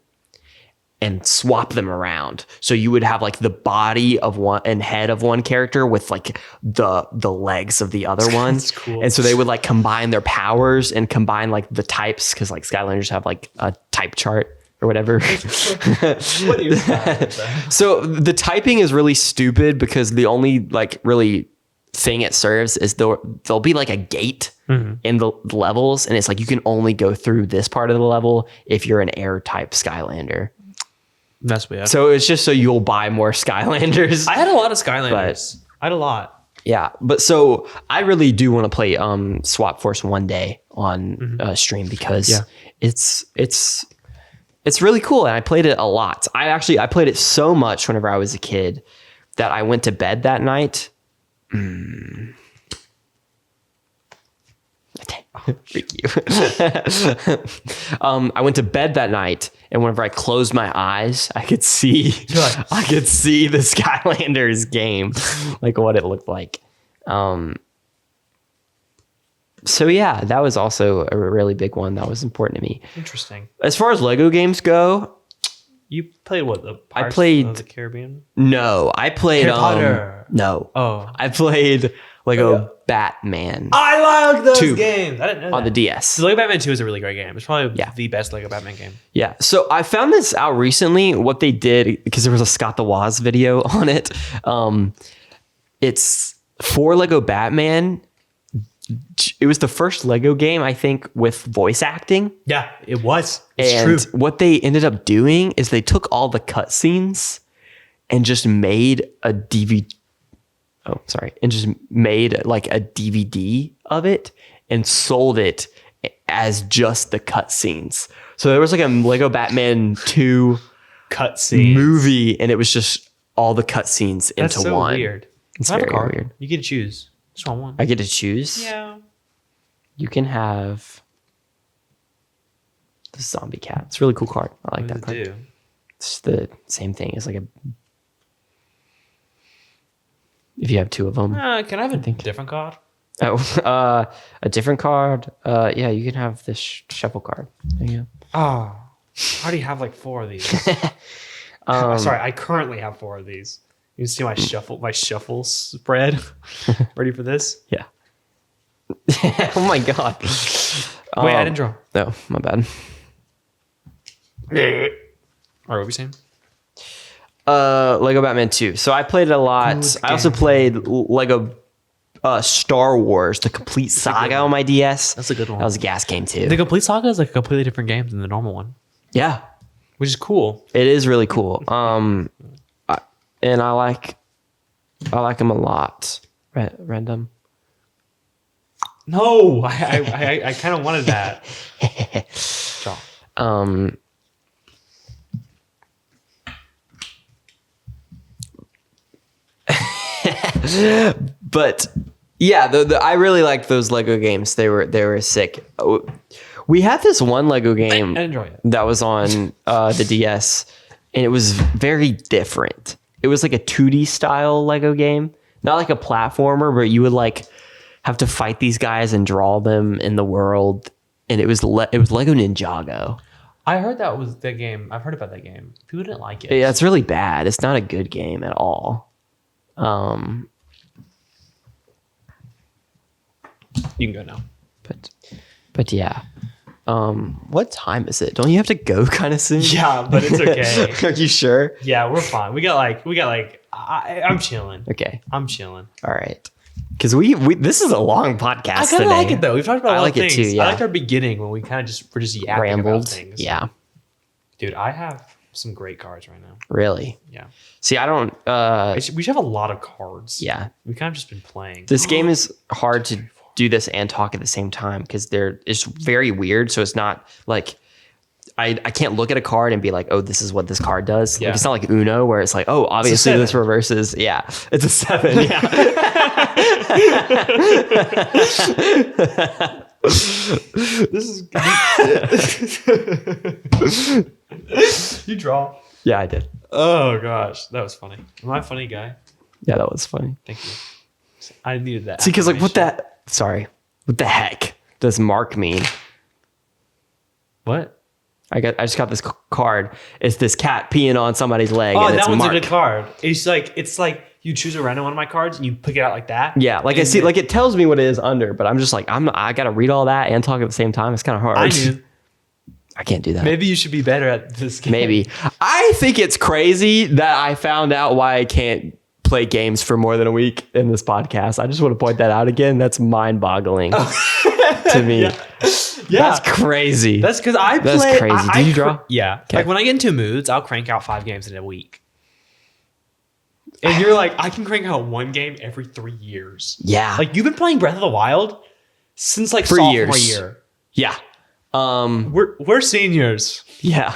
and swap them around. So you would have like the body of one and head of one character with like the legs of the other one. That's cool. And so they would like combine their powers and combine like the types, because like Skylanders have like a type chart or whatever. What is that? So the typing is really stupid because the only like really thing it serves is there'll be like a gate in the levels, and it's like you can only go through this part of the level if you're an air type Skylander. That's weird. So it's just so you'll buy more Skylanders. I had a lot of Skylanders. I had a lot. Yeah, but so I really do want to play Swap Force one day on stream because it's it's really cool, and I played it a lot. I played it so much whenever I was a kid that I went to bed that night. Freak you. I went to bed that night, and whenever I closed my eyes, I could see the Skylanders game, like what it looked like. So yeah, that was also a really big one that was important to me. Interesting. As far as Lego games go, You played what? The Pirates played- of the Caribbean? no, I played Harry Potter. no. Oh. I played Lego Batman I love those 2 games. I didn't know on the DS. So Lego Batman 2 is a really great game. It's probably Yeah. the best Lego Batman game. Yeah. So I found this out recently. What they did, because there was a Scott the Woz video on it. It's for Lego Batman. It was the first Lego game, I think, with voice acting. Yeah, it was. It's And true. what they ended up doing is they took all the cutscenes and just made a DVD. Oh, sorry. And just made like a DVD of it and sold it as just the cutscenes. So there was like a Lego Batman 2 Cutscene. movie, and it was just all the cutscenes That's into so one. weird. It's I have a very card. weird. You get to choose. Just want one. I get to choose. Yeah. You can have the zombie cat. It's a really cool card. I like that What does it card. do? It's the same thing. It's like a. If you have 2 of them. Can I have a different card? Oh, a different card. Yeah, you can have this shuffle card. There you go. Oh, I already have like 4 of these. Sorry, I currently have 4 of these. You can see my shuffle spread. Ready for this? Yeah. Oh my god. Wait, I didn't draw. No, my bad. All right, what were we saying? Lego Batman 2. So I played it a lot. Good I also game. played Lego Star Wars, the complete saga on my DS. That's a good one. That was a gas game too. The Complete Saga is like a completely different game than the normal one, Yeah, which is cool. it is really cool. And I like them a lot. Random. No, I kind of wanted that. Draw. But yeah, I really liked those Lego games. They were sick. We had this one Lego game I enjoy it. that was on the DS, and it was very different. It was like a 2D style Lego game, not like a platformer, but you would like have to fight these guys and draw them in the world. And it was Lego Ninjago. I heard that was the game. I've heard about that game. People didn't like it. Yeah, it's really bad. It's not a good game at all. You can go now. But yeah. What time is it? Don't you have to go kind of soon? Yeah, but it's okay. Are you sure? Yeah, we're fine. We got like. I'm chilling. Okay. I'm chilling. All right. Because we this is a long podcast I kind today. of like it though. We've talked about a lot like of it things. too, yeah. I liked our beginning when we kind of we're just yapping Rambled. about things. Yeah. Dude, I have some great cards right now. Really? Yeah. See, I don't. We should have a lot of cards. Yeah. We kind of just been playing. This game is hard to do this and talk at the same time because it's very weird. So it's not like I can't look at a card and be like, oh, this is what this card does. Yeah. Like, it's not like Uno where it's like, oh, obviously this reverses. Yeah, it's a 7. Yeah. This is you draw. Yeah, I did. Oh gosh, that was funny. Am I a funny guy? Yeah, that was funny. Thank you. I needed that. See, because like what affirmation. what the heck does Mark mean? What? I just got this card. It's this cat peeing on somebody's leg. Oh, and that it's one's Mark. a good card. It's like you choose a random one of my cards and you pick it out like that. Yeah, like I see, like it tells me what it is under, but I'm just like I gotta read all that and talk at the same time. It's kind of hard. I knew. I can't do that. Maybe you should be better at this game. Maybe. I think it's crazy that I found out why I can't play games for more than a week in this podcast. I just want to point that out again. That's mind-boggling to me. Yeah. That's crazy. That's because I play. That's crazy. Do you draw? Yeah. Okay. Like when I get into moods, I'll crank out 5 games in a week. And you're like, I can crank out 1 game every 3 years. Yeah. Like you've been playing Breath of the Wild since like For sophomore years. year. Yeah. We're seniors. Yeah.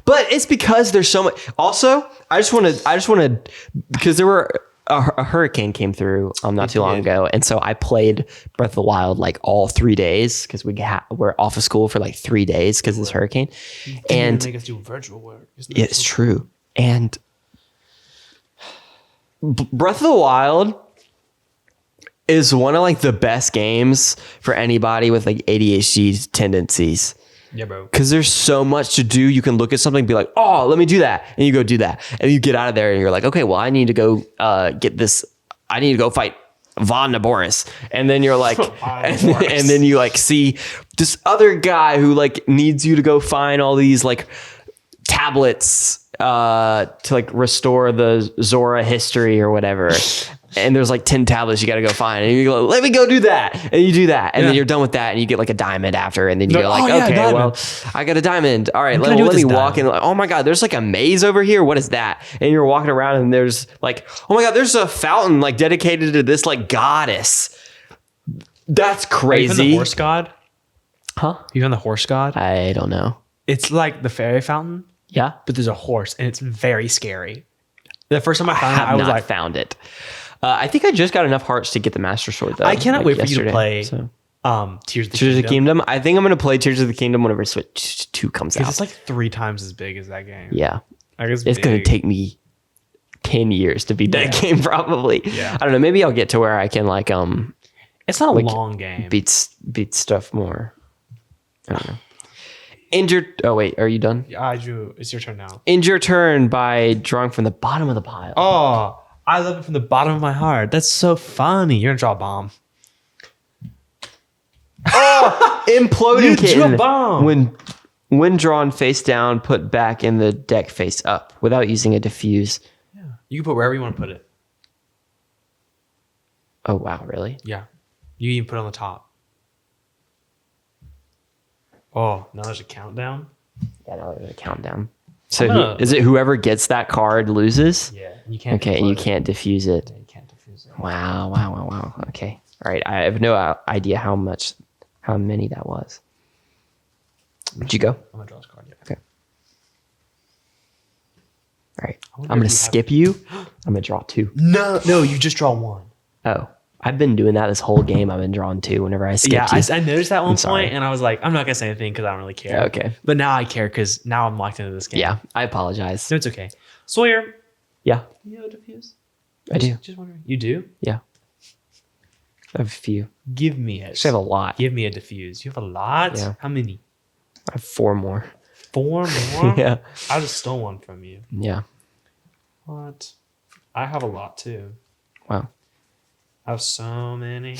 But it's because there's so much. Also, I just want to, because there were a hurricane came through not too long ago, and so I played Breath of the Wild like all 3 days because we're off of school for like 3 days because of this hurricane. And make us do virtual work. it's true. And Breath of the Wild is one of like the best games for anybody with like ADHD tendencies. Yeah, bro. Because there's so much to do. You can look at something and be like, oh, let me do that. And you go do that. And you get out of there and you're like, okay, well, I need to go get this. I need to go fight Von Naboris. And then you're like, and then you like see this other guy who like needs you to go find all these like tablets to like restore the Zora history or whatever. And there's like 10 tablets you got to go find. And you go, let me go do that. And you do that. And then you're done with that. And you get like a diamond after. And then you go like, okay, well, I got a diamond. All right, let me walk in. Like, oh my God, there's like a maze over here. What is that? And you're walking around and there's like, oh my God, there's a fountain like dedicated to this like goddess. That's crazy. Even the horse god? Huh? Even the horse god? I don't know. It's like the fairy fountain, Yeah. but there's a horse and it's very scary. The first time I found it, I I was not like, found it. I think I just got enough hearts to get the Master Sword, though. I cannot like wait for you to yesterday, play so. Tears of the Tears of the Kingdom. Kingdom. I think I'm going to play Tears of the Kingdom whenever Switch 2 comes out. It's like 3 times as big as that game. Yeah. Like it's going to take me 10 years to beat that game, probably. Yeah. I don't know. Maybe I'll get to where I can, like, It's not a long game. beat stuff more. I don't know. Oh, wait. Are you done? Yeah, I drew. It's your turn now. End your turn by drawing from the bottom of the pile. Oh, I love it from the bottom of my heart. That's so funny. You're going to draw a bomb. Imploding You Kitten. drew a bomb. When drawn face down, put back in the deck face up without using a diffuse. Yeah. You can put wherever you want to put it. Oh, wow. Really? Yeah. You even put it on the top. Oh, now there's a countdown. Yeah, now there's a countdown. So is it whoever gets that card loses? Yeah. You can't. Okay, and you can't diffuse it. You can't diffuse it. Wow. Okay. All right. I have no idea how many that was. Did you go? I'm going to draw this card. Yeah. Okay. All right. wonder I'm going if to you skip you. I'm going to draw 2. No, you just draw 1. Oh, I've been doing that this whole game. I've been drawing 2 whenever I skip you. I noticed that one sorry. point, and I was like, I'm not going to say anything because I don't really care. Okay. But now I care because now I'm locked into this game. Yeah, I apologize. No, it's okay. Sawyer, Yeah, do you have a diffuse? I do. Just wondering. You do? Yeah. I have a few. Give me it. I have a lot. Give me a diffuse. You have a lot? Yeah. How many? I have 4 more. 4 more? Yeah. I just stole one from you. Yeah. What? I have a lot too. Wow. I have so many.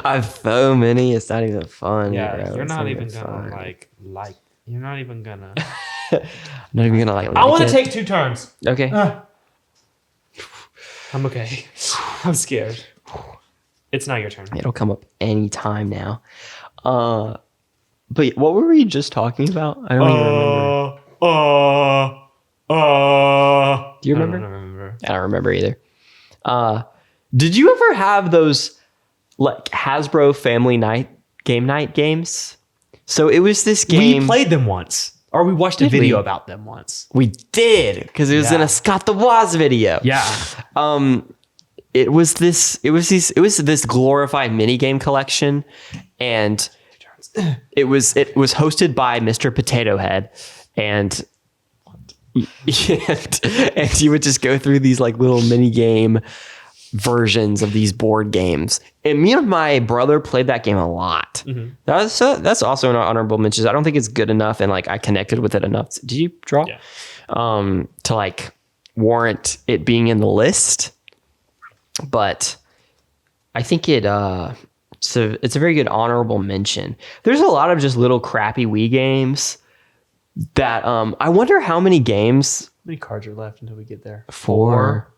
I have so many. It's not even fun. Yeah, bro. you're It's not even fun. gonna like. You're not even gonna. I'm not even gonna like. I want it. to take 2 turns. Okay. I'm okay. I'm scared. It's not your turn. It'll come up anytime now. But what were we just talking about? I don't even remember. Do you remember? I don't remember. I don't remember either. Did you ever have those like Hasbro Family Game Night games? So it was this game. We played them once, or we watched a Did video we? about them once. We did because it was in Yeah. a Scott the Woz video. Yeah. It was this glorified mini game collection, and it was hosted by Mr. Potato Head, and you would just go through these like little mini game versions of these board games. And me and my brother played that game a lot. Mm-hmm. That's also an honorable mention. I don't think it's good enough, and like I connected with it enough. Did you draw? Yeah. To like warrant it being in the list. But I think it's a very good honorable mention. There's a lot of just little crappy Wii games that I wonder how many games. How many cards are left until we get there? 4.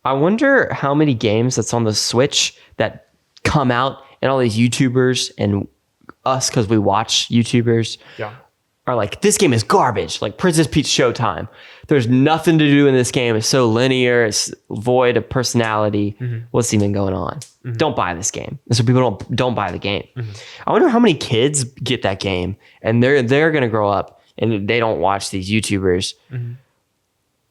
I wonder how many games that's on the Switch that come out, and all these YouTubers and us, because we watch YouTubers, Yeah. are like, this game is garbage. Like Princess Peach Showtime. There's nothing to do in this game. It's so linear. It's void of personality. What's even going on? Don't buy this game. And so people don't buy the game. I wonder how many kids get that game and they're gonna grow up and they don't watch these YouTubers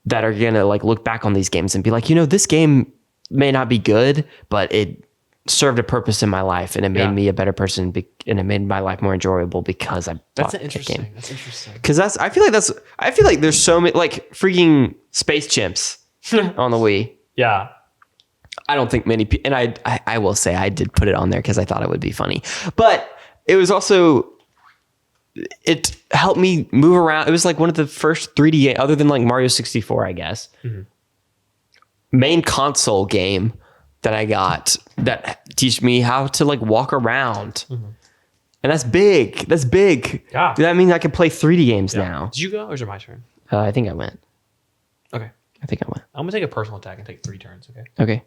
that are gonna like look back on these games and be like, this game may not be good, but it served a purpose in my life and it made me a better person and it made my life more enjoyable because I bought that game. That's interesting. Because I feel like there's so many like freaking Space Chimps on the Wii. Yeah. I don't think many people, and I will say I did put it on there because I thought it would be funny, but it was also, it helped me move around. It was like one of the first 3D games, other than like Mario 64, I guess, main console game that I got that teach me how to like walk around. And that's big. Yeah. That means I can play 3D games now. Did you go or is it my turn? I think I went. Okay. I think I went. I'm going to take a personal attack and take 3 turns, okay? Okay.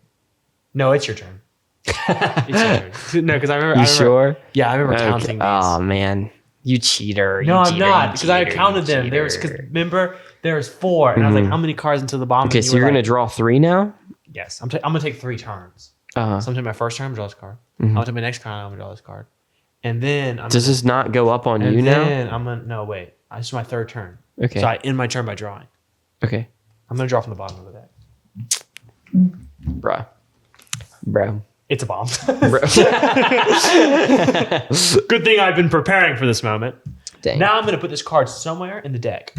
No, it's your turn. It's your turn. No, because I remember. Sure? Yeah, I remember counting these. Oh, man. You cheater. No, I'm not, because I counted them. Remember, there was 4, and I was like, how many cards into the bomb? Okay, so you're going to draw 3 now? Yes, I'm going to take 3 turns. So I'm going to take my first turn, I'm going to draw this card. I'm going to take my next card, I'm going to draw this card. And then... Does this not go up on you now? And then no, wait. This is my 3rd turn. Okay. So I end my turn by drawing. Okay. I'm going to draw from the bottom of the deck. Bro. It's a bomb. Bro. Good thing I've been preparing for this moment. Dang. Now I'm going to put this card somewhere in the deck.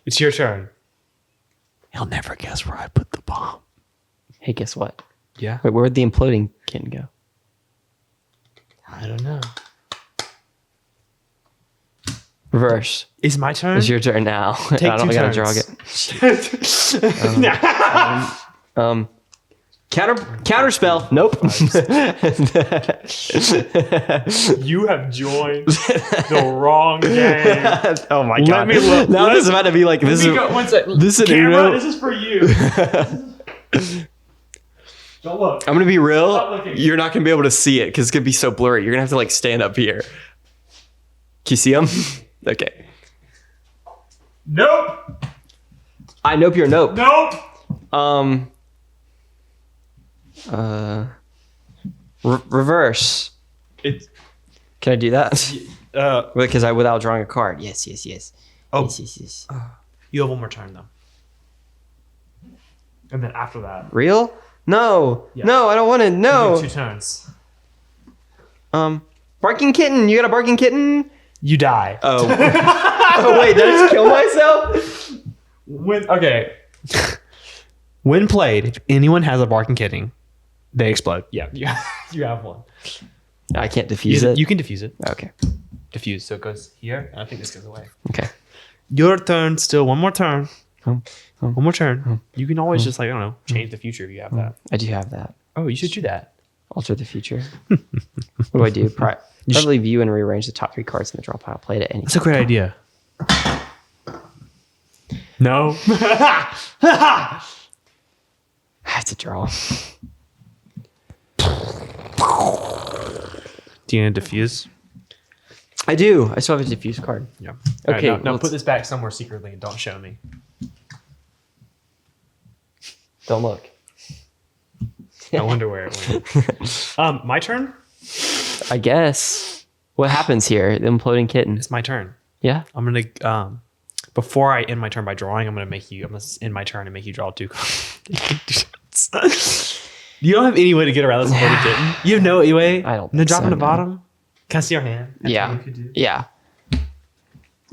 It's your turn. He'll never guess where I put the bomb. Hey, guess what? Yeah? Wait, where'd the imploding kitten go? I don't know. Reverse. It's my turn? It's your turn now. Take I don't 2 gotta turns. draw it. Counter spell. Nope. You have joined the wrong game. Oh my Let god. me look. Now this is about to be like this is One sec. this is Camera, Uno. this is for you. Don't look. I'm gonna be Stop real. looking. You're not gonna be able to see it because it's gonna be so blurry. You're gonna have to like stand up here. Can you see them? Okay. Nope. I nope. You're nope. Nope. Reverse. It's Can I do that? Because without drawing a card. Yes. Oh. Yes. You have one more turn though. And then after that, Real? No. Yeah. No, I don't want to. you No. have 2 turns. Barking kitten. You got a barking kitten? You die. Oh. Oh wait, did I just kill myself? Okay. When played, if anyone has a barking kitten, they explode. Yeah, you have one. I can't defuse it. You can diffuse it. Okay. Diffuse, so it goes here, and I think this goes away. Okay. Your turn, still one more turn. One more turn. You can always just like, I don't know, change the future if you have that. I do have that. Oh, you should do that. Alter the future. What do I do? Probably view and rearrange the top 3 cards in the draw pile. Play it at any That's a great idea. No. I have to draw. Do you need to diffuse? I do. I still have a diffuse card. Yeah. Okay, Now let's- put this back somewhere secretly and don't show me. Don't look. I wonder where it went. My turn? I guess. What happens here? The imploding kitten. It's my turn. Yeah. I'm gonna before I end my turn by drawing, I'm gonna end my turn and make you draw 2 cards. You don't have any way to get around this imploding kitten. You have no way. I don't No think drop so, in the no. bottom. Can I see your hand? That's Yeah. what you could do. Yeah.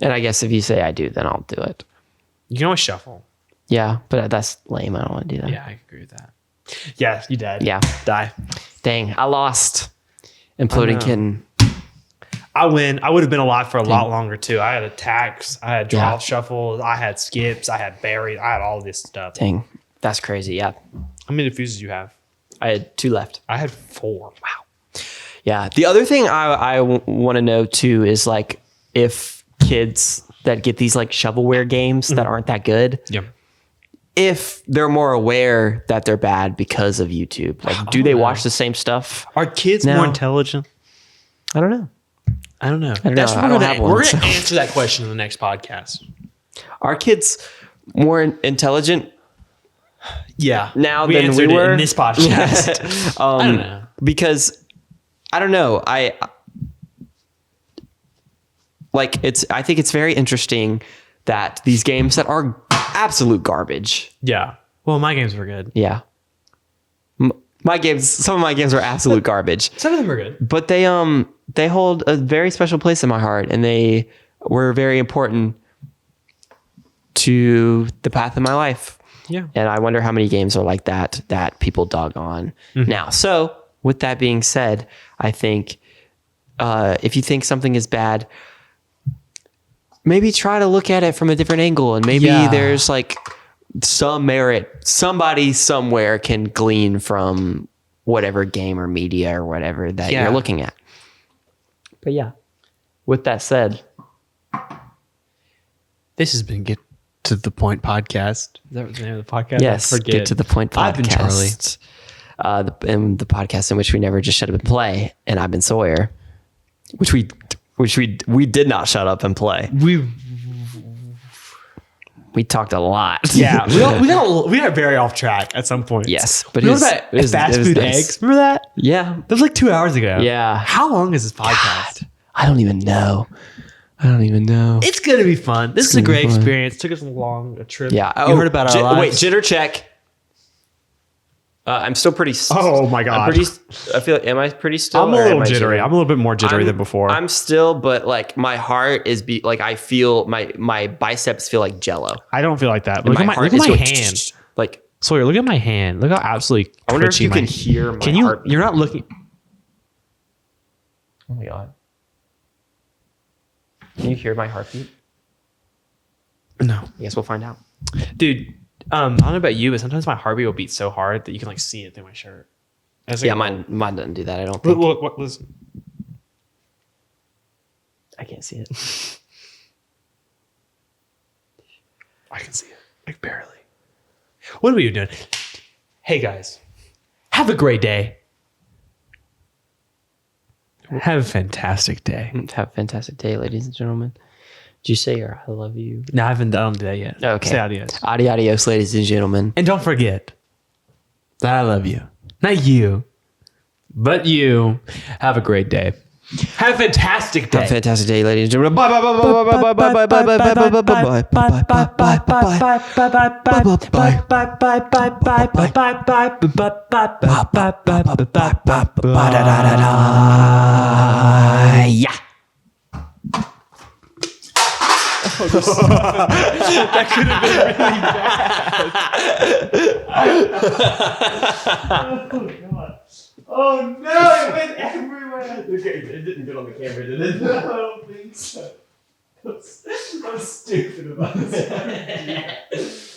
And I guess if you say I do, then I'll do it. You can always shuffle. Yeah, but that's lame. I don't want to do that. Yeah, I agree with that. Yeah, you dead. Yeah. Die. Dang, I lost. Imploding kitten. I win. I would have been alive for a lot longer too. I had attacks. I had draw Yeah. shuffles. I had skips. I had buried. I had all this stuff. Dang, that's crazy. Yeah. How many diffuses you have? I had 2 left. I had 4. Wow. Yeah. The other thing I want to know too is like if kids that get these like shovelware games that aren't that good, Yeah. if they're more aware that they're bad because of YouTube. Like, do they watch the same stuff? Are kids No. more intelligent? I don't know. I don't know. don't know. I don't have one, We're so. gonna answer that question in the next podcast. Are kids more intelligent Yeah. now than we answered it were in this podcast. I don't know. Because I don't know. I think it's very interesting that these games that are absolute garbage. Yeah. Well, my games were good. Yeah. Some of my games are absolute garbage. Some of them are good. But they hold a very special place in my heart, and they were very important to the path of my life. Yeah. And I wonder how many games are like that people dog on now. So with that being said, I think if you think something is bad, maybe try to look at it from a different angle, and maybe there's like some merit. Somebody somewhere can glean from whatever game or media or whatever that you're looking at. But yeah, with that said, this has been Get to the Point podcast. Is that the name of the podcast? yes, Get to the Point podcast. I've been Charlie. The podcast in which we never just shut up and play, and I've been Sawyer, which we did not shut up and play. We talked a lot. Yeah, we got very off track at some point. Yes, but What about fast food eggs? Remember that? Yeah, That was like 2 hours ago. Yeah. How long is this podcast? I don't even know. It's gonna be fun. This is a gonna be great fun. experience. Took us a long trip. Yeah. You heard about our lives. Wait, jitter check. I'm still pretty. Oh my God. I feel like, am I pretty still? I'm a or am little I jittery. I'm a little bit more jittery than before. I'm still, but like my heart is like I feel my biceps feel like jello. I don't feel like that. And Look at my heart is going hand. Like, Sawyer, look at my hand. Look how absolutely I wonder if twitchy you my can hear my Can you? heart. You're not looking. Oh my God. Can you hear my heartbeat? No, I guess we'll find out. dude. I don't know about you, but sometimes my heartbeat will beat so hard that you can like see it through my shirt. It's like, Yeah, mine doesn't do that. I don't Look, think. look, listen. I can't see it. I can see it, like barely. What are you doing? Hey guys, have a great day. Have a fantastic day. Have a fantastic day, ladies and gentlemen. Did you say your I love you? No, I haven't done that yet. Okay. Say adios. Adios, ladies and gentlemen. And don't forget that I love you. Not you, but you. Have a great day. Have a fantastic day. Have a fantastic day, ladies and gentlemen. Bye, bye, bye, bye, bye, bye, bye, bye, bye, bye, bye, bye, bye. Yeah. That could have been really bad. Oh no, it went everywhere. Okay, it didn't get on the camera, did it? No, I don't think so. I was stupid about this.